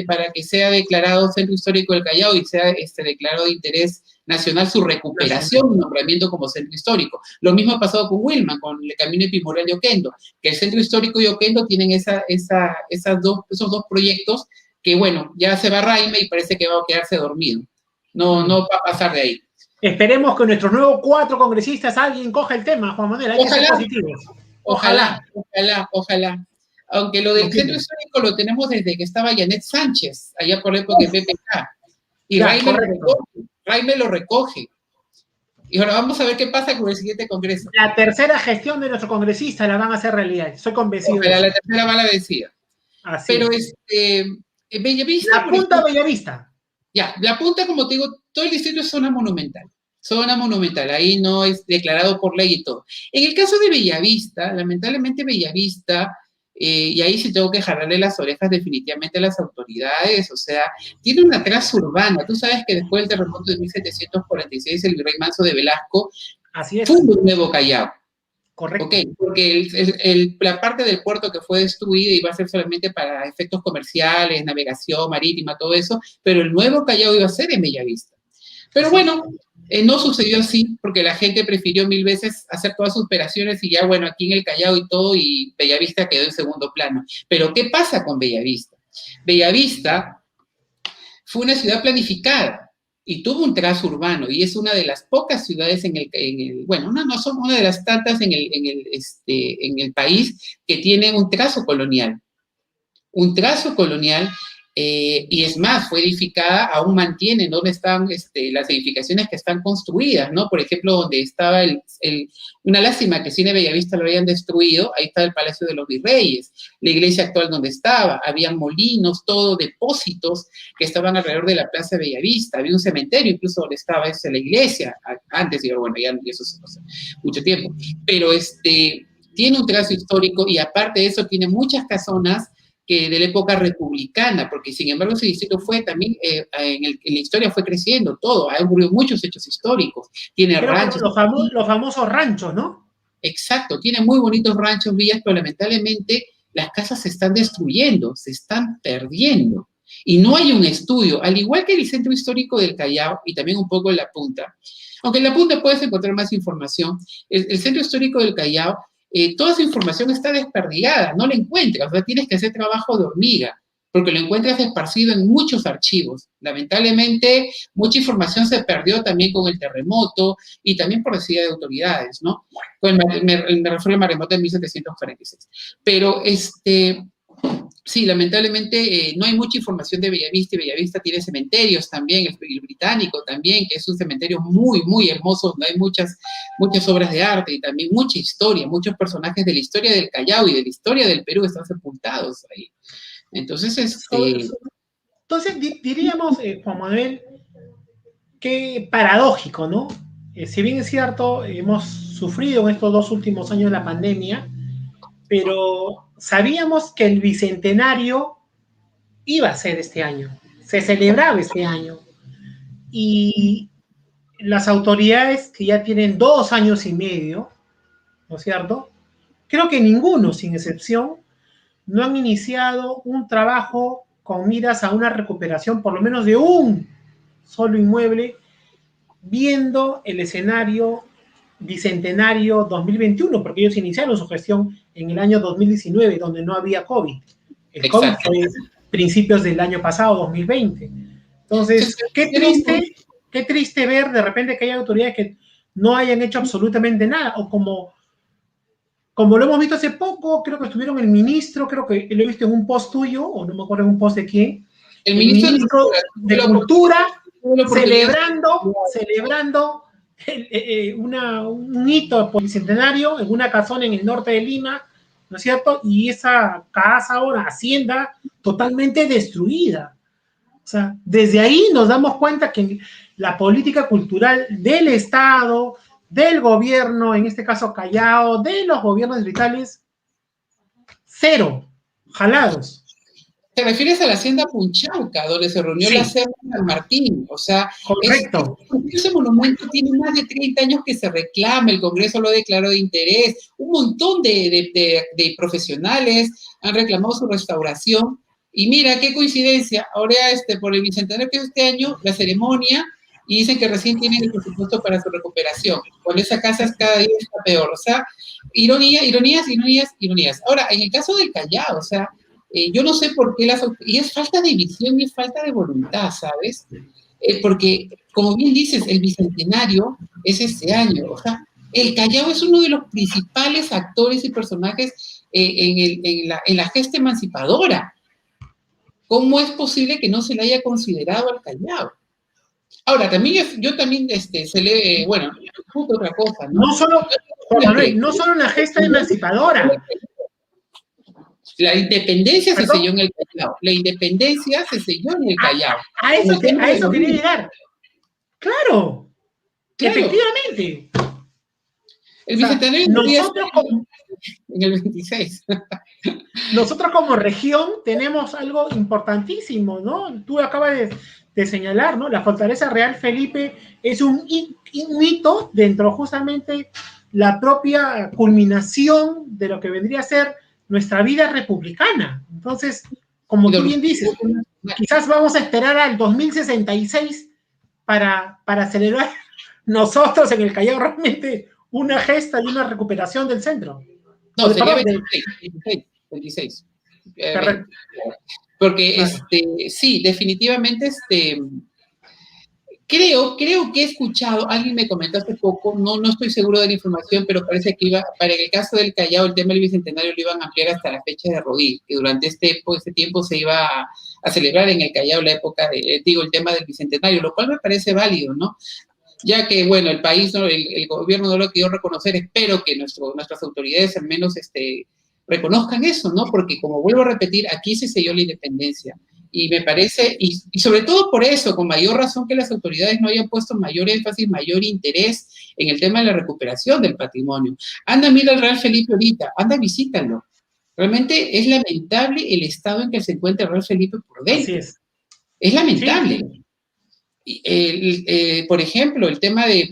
para que sea declarado centro histórico del Callao y sea declarado de interés nacional su recuperación y nombramiento como centro histórico. Lo mismo ha pasado con Wilman, con el camino epimural de Oquendo, que el centro histórico y Oquendo tienen esos dos proyectos que, bueno, ya se va Raime y parece que va a quedarse dormido. No va a pasar de ahí. Esperemos que nuestros nuevos 4 congresistas alguien coja el tema, Juan Manuel. Hay que ser positivos. Ojalá. Aunque lo del centro histórico lo tenemos desde que estaba Janet Sánchez, allá por la época de PPK. Y Raime lo recoge. Y ahora vamos a ver qué pasa con el siguiente congreso. La tercera gestión de nuestro congresista la van a hacer realidad. Estoy convencido. La tercera va la vencida. Pero Bellavista... La Punta Bellavista. Ya, la Punta, como te digo, todo el distrito es zona monumental. Zona monumental, ahí no es declarado por ley y todo. En el caso de Bellavista, lamentablemente Bellavista, y ahí sí tengo que jalarle las orejas definitivamente a las autoridades, o sea, tiene una traza urbana. Tú sabes que después del terremoto de 1746, el virrey Manso de Velasco fundó un nuevo Callao. Correcto. Okay, porque la parte del puerto que fue destruida iba a ser solamente para efectos comerciales, navegación marítima, todo eso, pero el nuevo Callao iba a ser en Bellavista. Pero bueno, no sucedió así, porque la gente prefirió 1000 veces hacer todas sus operaciones y ya, bueno, aquí en el Callao y todo, y Bellavista quedó en segundo plano. Pero, ¿qué pasa con Bellavista? Bellavista fue una ciudad planificada y tuvo un trazo urbano, y es una de las pocas ciudades bueno, no son una de las tantas en el país que tienen un trazo colonial. Un trazo colonial, y es más, fue edificada, aún mantienen donde están las edificaciones que están construidas, ¿no? Por ejemplo, donde estaba una lástima que Cine Bellavista lo hayan destruido, ahí está el Palacio de los Virreyes, la iglesia actual donde estaba, habían molinos, todo, depósitos que estaban alrededor de la Plaza de Bellavista, había un cementerio incluso donde estaba la iglesia, antes, y bueno, ya eso hace mucho tiempo, pero tiene un trazo histórico, y aparte de eso tiene muchas casonas que de la época republicana, porque sin embargo ese distrito fue también, en la historia fue creciendo todo, ha ocurrido muchos hechos históricos, tiene ranchos. Los famosos ranchos, ¿no? Exacto, tiene muy bonitos ranchos, villas, pero lamentablemente las casas se están destruyendo, se están perdiendo, y no hay un estudio, al igual que el Centro Histórico del Callao, y también un poco en La Punta, aunque en La Punta puedes encontrar más información, el Centro Histórico del Callao, toda esa información está desperdigada, no la encuentras, o sea, tienes que hacer trabajo de hormiga, porque lo encuentras esparcido en muchos archivos. Lamentablemente, mucha información se perdió también con el terremoto y también por decisión de autoridades, ¿no? Pues me refiero al maremoto de 1746. Pero, sí, lamentablemente no hay mucha información de Bellavista, y Bellavista tiene cementerios también, el británico también, que es un cementerio muy, muy hermoso, donde hay muchas obras de arte y también mucha historia, muchos personajes de la historia del Callao y de la historia del Perú están sepultados ahí. Entonces, Entonces diríamos, Juan Manuel, que paradójico, ¿no? Si bien es cierto, hemos sufrido en estos 2 últimos años la pandemia, pero sabíamos que el bicentenario iba a ser este año, se celebraba este año, y las autoridades que ya tienen 2 años y medio, ¿no es cierto? Creo que ninguno, sin excepción, no han iniciado un trabajo con miras a una recuperación por lo menos de un solo inmueble, viendo el escenario bicentenario 2021, porque ellos iniciaron su gestión en el año 2019, donde no había COVID. El COVID fue principios del año pasado, 2020. Entonces, qué triste ver de repente que hay autoridades que no hayan hecho absolutamente nada, o como lo hemos visto hace poco, creo que estuvieron el ministro, creo que lo he visto en un post tuyo, o no me acuerdo en un post de quién, el ministro de Cultura, celebrando un hito bicentenario en una casona en el norte de Lima, ¿no es cierto? Y esa casa ahora, hacienda, totalmente destruida. O sea, desde ahí nos damos cuenta que la política cultural del Estado, del gobierno, en este caso Callao, de los gobiernos distritales, cero, jalados. Te refieres a la hacienda Punchauca, donde se reunió la Hacienda San Martín, o sea, correcto. Ese monumento tiene más de 30 años que se reclama, el Congreso lo declaró de interés, un montón de profesionales han reclamado su restauración, y mira, qué coincidencia, ahora por el bicentenario que es este año, la ceremonia, y dicen que recién tienen el presupuesto para su recuperación, cuando esa casa cada día está peor, o sea, ironías. Ahora, en el caso del Callao, o sea, yo no sé por qué y es falta de visión y es falta de voluntad, ¿sabes? Porque, como bien dices, el bicentenario es este año, o sea, el Callao es uno de los principales actores y personajes en la gesta emancipadora. ¿Cómo es posible que no se le haya considerado al Callao? Ahora, también yo también se lee, bueno, otra cosa, ¿no? No solo una gesta emancipadora. La independencia se selló en el Callao. La independencia se selló en el Callao. A eso quería llegar. Claro. Efectivamente. El bicentenario en el 26. Nosotros como región tenemos algo importantísimo, ¿no? Tú acabas de señalar, ¿no? La Fortaleza Real Felipe es un hito dentro justamente la propia culminación de lo que vendría a ser nuestra vida republicana. Entonces, como tú bien dices, quizás vamos a esperar al 2066 para celebrar nosotros en el Callao realmente una gesta y una recuperación del centro. No, sería Perdón, 26. Correcto. Porque, Claro. sí, definitivamente, creo que he escuchado, alguien me comentó hace poco, no estoy seguro de la información, pero parece que para el caso del Callao, el tema del Bicentenario lo iban a ampliar hasta la fecha de Rodil, que durante este tiempo se iba a celebrar en el Callao la época, el tema del Bicentenario, lo cual me parece válido, ¿no? Ya que, bueno, el país, ¿no? el gobierno no lo quiero reconocer, espero que nuestras autoridades al menos reconozcan eso, ¿no? Porque, como vuelvo a repetir, aquí se selló la independencia. Y me parece, y sobre todo por eso, con mayor razón que las autoridades no hayan puesto mayor énfasis, mayor interés en el tema de la recuperación del patrimonio. Anda, mira el Real Felipe ahorita, anda, visítalo. Realmente es lamentable el estado en que se encuentra el Real Felipe por dentro. Así es. Es lamentable. Sí. Por ejemplo, el tema de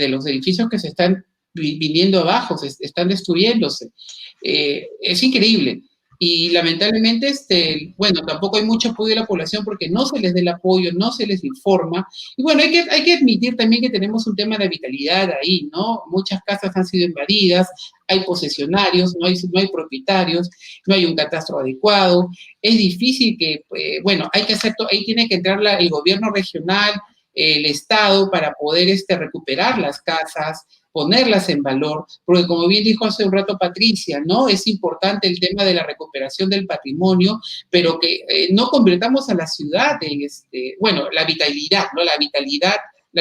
los edificios que se están viniendo abajo, están destruyéndose. Es increíble. Y lamentablemente, bueno, tampoco hay mucho apoyo de la población porque no se les dé el apoyo, no se les informa. Y bueno, hay que admitir también que tenemos un tema de vitalidad ahí, ¿no? Muchas casas han sido invadidas, hay posesionarios, no hay propietarios, no hay un catastro adecuado. Es difícil que, bueno, hay que hacer, ahí tiene que entrar el gobierno regional, el Estado, para poder recuperar las casas, ponerlas en valor, porque como bien dijo hace un rato Patricia, ¿no? Es importante el tema de la recuperación del patrimonio, pero que no convirtamos a la ciudad en, bueno, la vitalidad, ¿no? La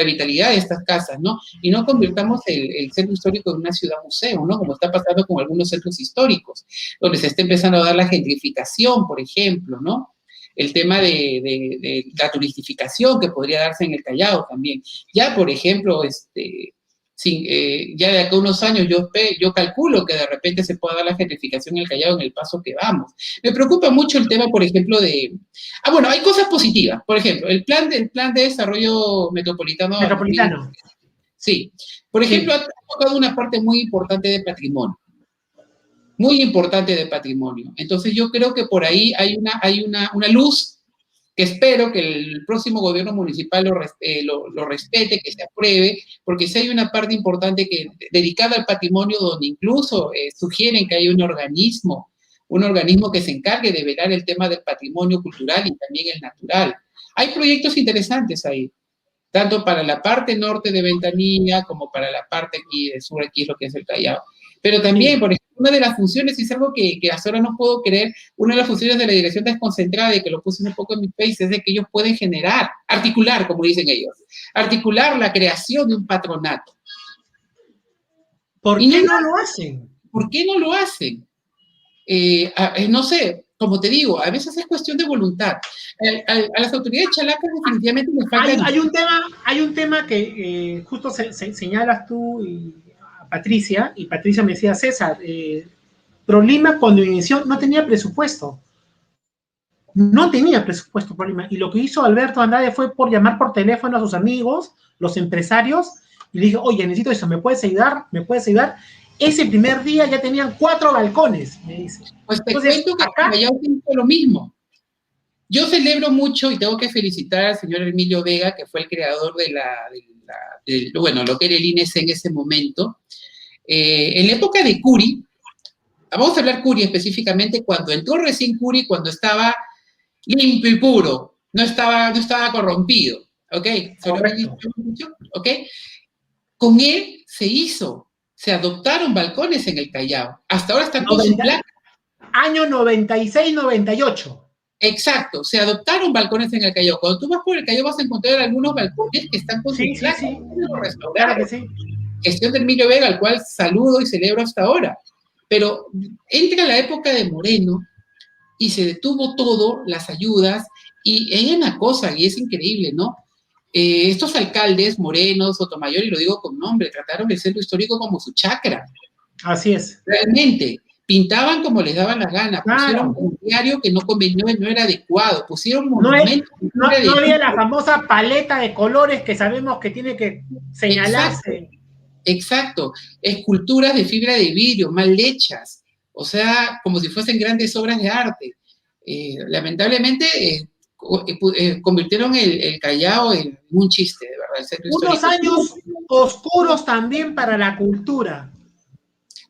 vitalidad de estas casas, ¿no? Y no convirtamos el centro histórico en una ciudad museo, ¿no? Como está pasando con algunos centros históricos, donde se está empezando a dar la gentrificación, por ejemplo, ¿no? El tema de la turistificación que podría darse en el Callao también. Ya, por ejemplo, ya de acá a unos años yo calculo que de repente se pueda dar la gentrificación en el Callao en el paso que vamos. Me preocupa mucho el tema, por ejemplo, bueno, hay cosas positivas. Por ejemplo, el plan de desarrollo metropolitano. Sí. Por ejemplo, ha tocado una parte muy importante de patrimonio. Muy importante de patrimonio. Entonces yo creo que por ahí hay una luz que espero que el próximo gobierno municipal lo respete, que se apruebe, porque si hay una parte importante dedicada al patrimonio, donde incluso sugieren que haya un organismo que se encargue de velar el tema del patrimonio cultural y también el natural. Hay proyectos interesantes ahí, tanto para la parte norte de Ventanilla como para la parte aquí del sur, aquí es lo que es el Callao. Pero también, por ejemplo, una de las funciones, y es algo que hasta ahora no puedo creer, una de las funciones de la dirección desconcentrada, y que lo puse un poco en mi face, es de que ellos pueden articular, como dicen ellos, articular la creación de un patronato. ¿Por qué no lo hacen? ¿Por qué no lo hacen? No sé, como te digo, a veces es cuestión de voluntad. A las autoridades chalacas definitivamente les falta... Hay un tema que justo señalas tú y Patricia me decía, César, ProLima cuando inició no tenía presupuesto. No tenía presupuesto ProLima. Y lo que hizo Alberto Andrade fue por llamar por teléfono a sus amigos, los empresarios, y le dije, oye, necesito eso, ¿me puedes ayudar? ¿Me puedes ayudar? Ese primer día ya tenían 4 balcones, me dice. Pues te cuento que acá ya hizo lo mismo. Yo celebro mucho y tengo que felicitar al señor Emilio Vega, que fue el creador bueno, lo que era el INES en ese momento. En la época de Curi, vamos a hablar Curi específicamente, cuando entró recién Curi, cuando estaba limpio y puro, no estaba corrompido, ¿ok? ¿Ok? Con él se adoptaron balcones en el Callao. Hasta ahora están con su placa. Año 96-98. Exacto, se adoptaron balcones en el Callao. Cuando tú vas por el Callao vas a encontrar algunos balcones que están con su placa. Sí. Claro que sí. Gestión de Emilio Vega, al cual saludo y celebro hasta ahora. Pero entra la época de Moreno y se detuvo todo, las ayudas, y hay una cosa, y es increíble, ¿no? Estos alcaldes, Moreno, Sotomayor, y lo digo con nombre, trataron el centro histórico como su chacra. Así es. Realmente, pintaban como les daban la gana, pusieron un diario que no era adecuado, pusieron monumentos. No había la famosa paleta de colores que sabemos que tiene que señalarse. Exacto. Esculturas de fibra de vidrio, mal hechas, o sea, como si fuesen grandes obras de arte. Lamentablemente, convirtieron el Callao en un chiste, de verdad. El centro Unos histórico. años oscuros también para la cultura.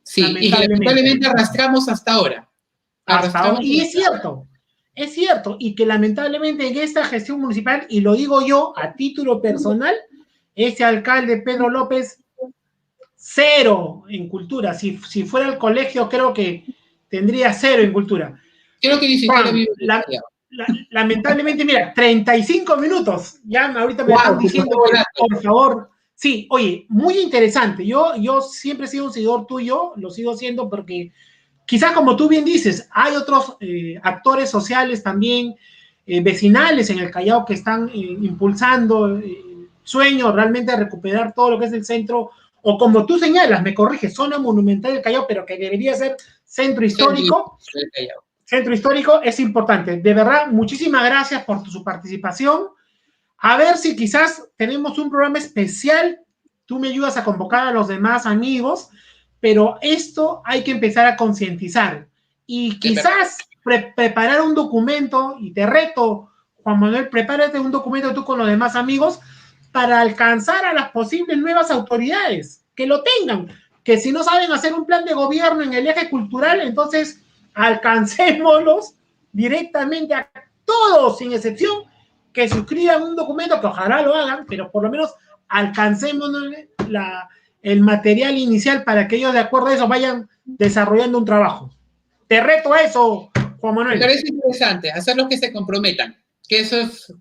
Sí, y que lamentablemente arrastramos hasta ahora. Y es cierto, y que lamentablemente en esta gestión municipal, y lo digo yo a título personal, ese alcalde Pedro López, cero en cultura. Si fuera el colegio, creo que tendría cero en cultura. Creo que ni siquiera vive lamentablemente, mira, 35 minutos. Ya ahorita me están diciendo que, por favor. Sí, oye, muy interesante. Yo siempre he sido un seguidor tuyo, lo sigo siendo porque quizás como tú bien dices, hay otros actores sociales también, vecinales en el Callao que están impulsando sueños realmente de recuperar todo lo que es el centro, o como tú señalas, me corriges, zona monumental del Callao, pero que debería ser centro histórico. Centro histórico es importante. De verdad, muchísimas gracias por su participación. A ver si quizás tenemos un programa especial. Tú me ayudas a convocar a los demás amigos, pero esto hay que empezar a concientizar. Y quizás preparar un documento, y te reto, Juan Manuel, prepárate un documento tú con los demás amigos para alcanzar a las posibles nuevas autoridades, que lo tengan, que si no saben hacer un plan de gobierno en el eje cultural, entonces alcancémoslos directamente a todos, sin excepción, que suscriban un documento, que ojalá lo hagan, pero por lo menos alcancemos el material inicial para que ellos de acuerdo a eso vayan desarrollando un trabajo. Te reto a eso, Juan Manuel. Me parece interesante, hacer los que se comprometan, que eso es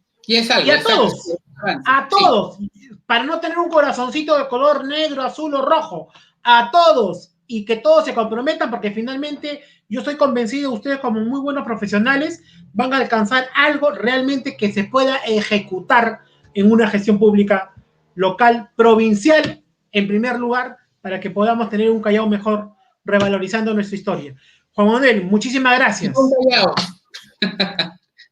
algo. Y a todos, para no tener un corazoncito de color negro, azul o rojo, a todos, y que todos se comprometan, porque finalmente yo estoy convencido, ustedes como muy buenos profesionales van a alcanzar algo realmente que se pueda ejecutar en una gestión pública local, provincial, en primer lugar, para que podamos tener un Callao mejor, revalorizando nuestra historia. Juan Manuel, muchísimas gracias.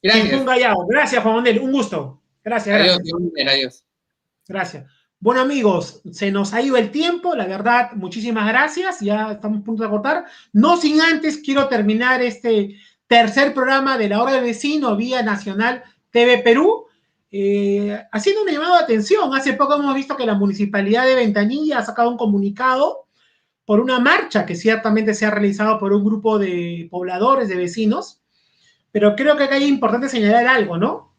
Gracias, Juan Manuel, un gusto. Gracias. Adiós. Gracias. Bueno, amigos, se nos ha ido el tiempo, la verdad, muchísimas gracias, ya estamos a punto de agotar. No sin antes, quiero terminar este tercer programa de La Hora del Vecino, vía Nacional TV Perú, haciendo un llamado de atención. Hace poco hemos visto que la Municipalidad de Ventanilla ha sacado un comunicado por una marcha que ciertamente se ha realizado por un grupo de pobladores, de vecinos, pero creo que acá es importante señalar algo, ¿no?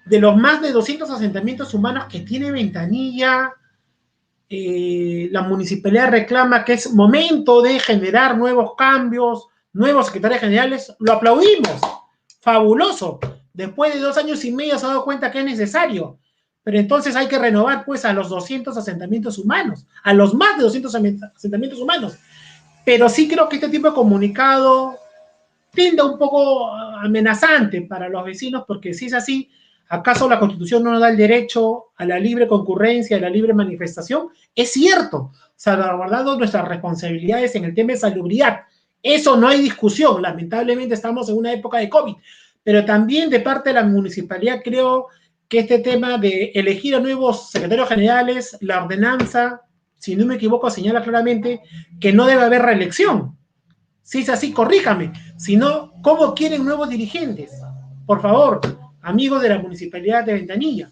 De los más de 200 asentamientos humanos que tiene Ventanilla, la municipalidad reclama que es momento de generar nuevos cambios, nuevos secretarios generales. Lo aplaudimos, fabuloso. Después de 2 años y medio se ha dado cuenta que es necesario, pero entonces hay que renovar pues a los 200 asentamientos humanos, a los más de 200 asentamientos humanos. Pero sí creo que este tipo de comunicado tiende un poco amenazante para los vecinos, porque si es así, ¿acaso la Constitución no nos da el derecho a la libre concurrencia, a la libre manifestación? Es cierto, salvaguardando nuestras responsabilidades en el tema de salubridad. Eso no hay discusión. Lamentablemente estamos en una época de COVID, pero también de parte de la municipalidad creo que este tema de elegir a nuevos secretarios generales, la ordenanza, si no me equivoco, señala claramente que no debe haber reelección. Si es así, corríjame. Si no, ¿cómo quieren nuevos dirigentes? Por favor, amigos de la Municipalidad de Ventanilla,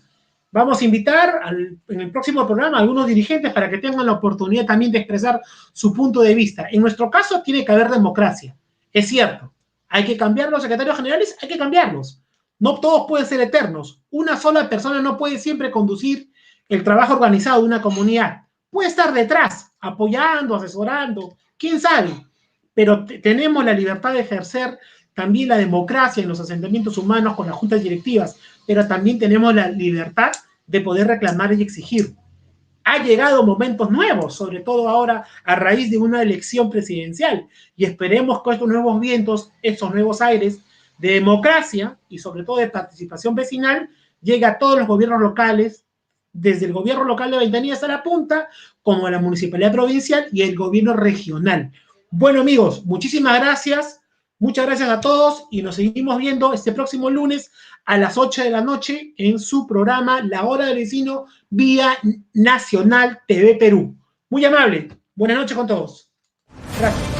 vamos a invitar en el próximo programa a algunos dirigentes para que tengan la oportunidad también de expresar su punto de vista. En nuestro caso tiene que haber democracia, es cierto. Hay que cambiar los secretarios generales, hay que cambiarlos. No todos pueden ser eternos. Una sola persona no puede siempre conducir el trabajo organizado de una comunidad. Puede estar detrás, apoyando, asesorando, quién sabe. Pero tenemos la libertad de ejercer también la democracia en los asentamientos humanos con las juntas directivas, pero también tenemos la libertad de poder reclamar y exigir. Ha llegado momentos nuevos, sobre todo ahora a raíz de una elección presidencial, y esperemos que estos nuevos vientos, estos nuevos aires de democracia y sobre todo de participación vecinal lleguen a todos los gobiernos locales, desde el gobierno local de Ventanilla hasta la punta, como la municipalidad provincial y el gobierno regional. Bueno, amigos, muchísimas gracias. Muchas gracias a todos y nos seguimos viendo este próximo lunes a las 8 de la noche en su programa La Hora del Vecino vía Nacional TV Perú. Muy amable. Buenas noches con todos. Gracias.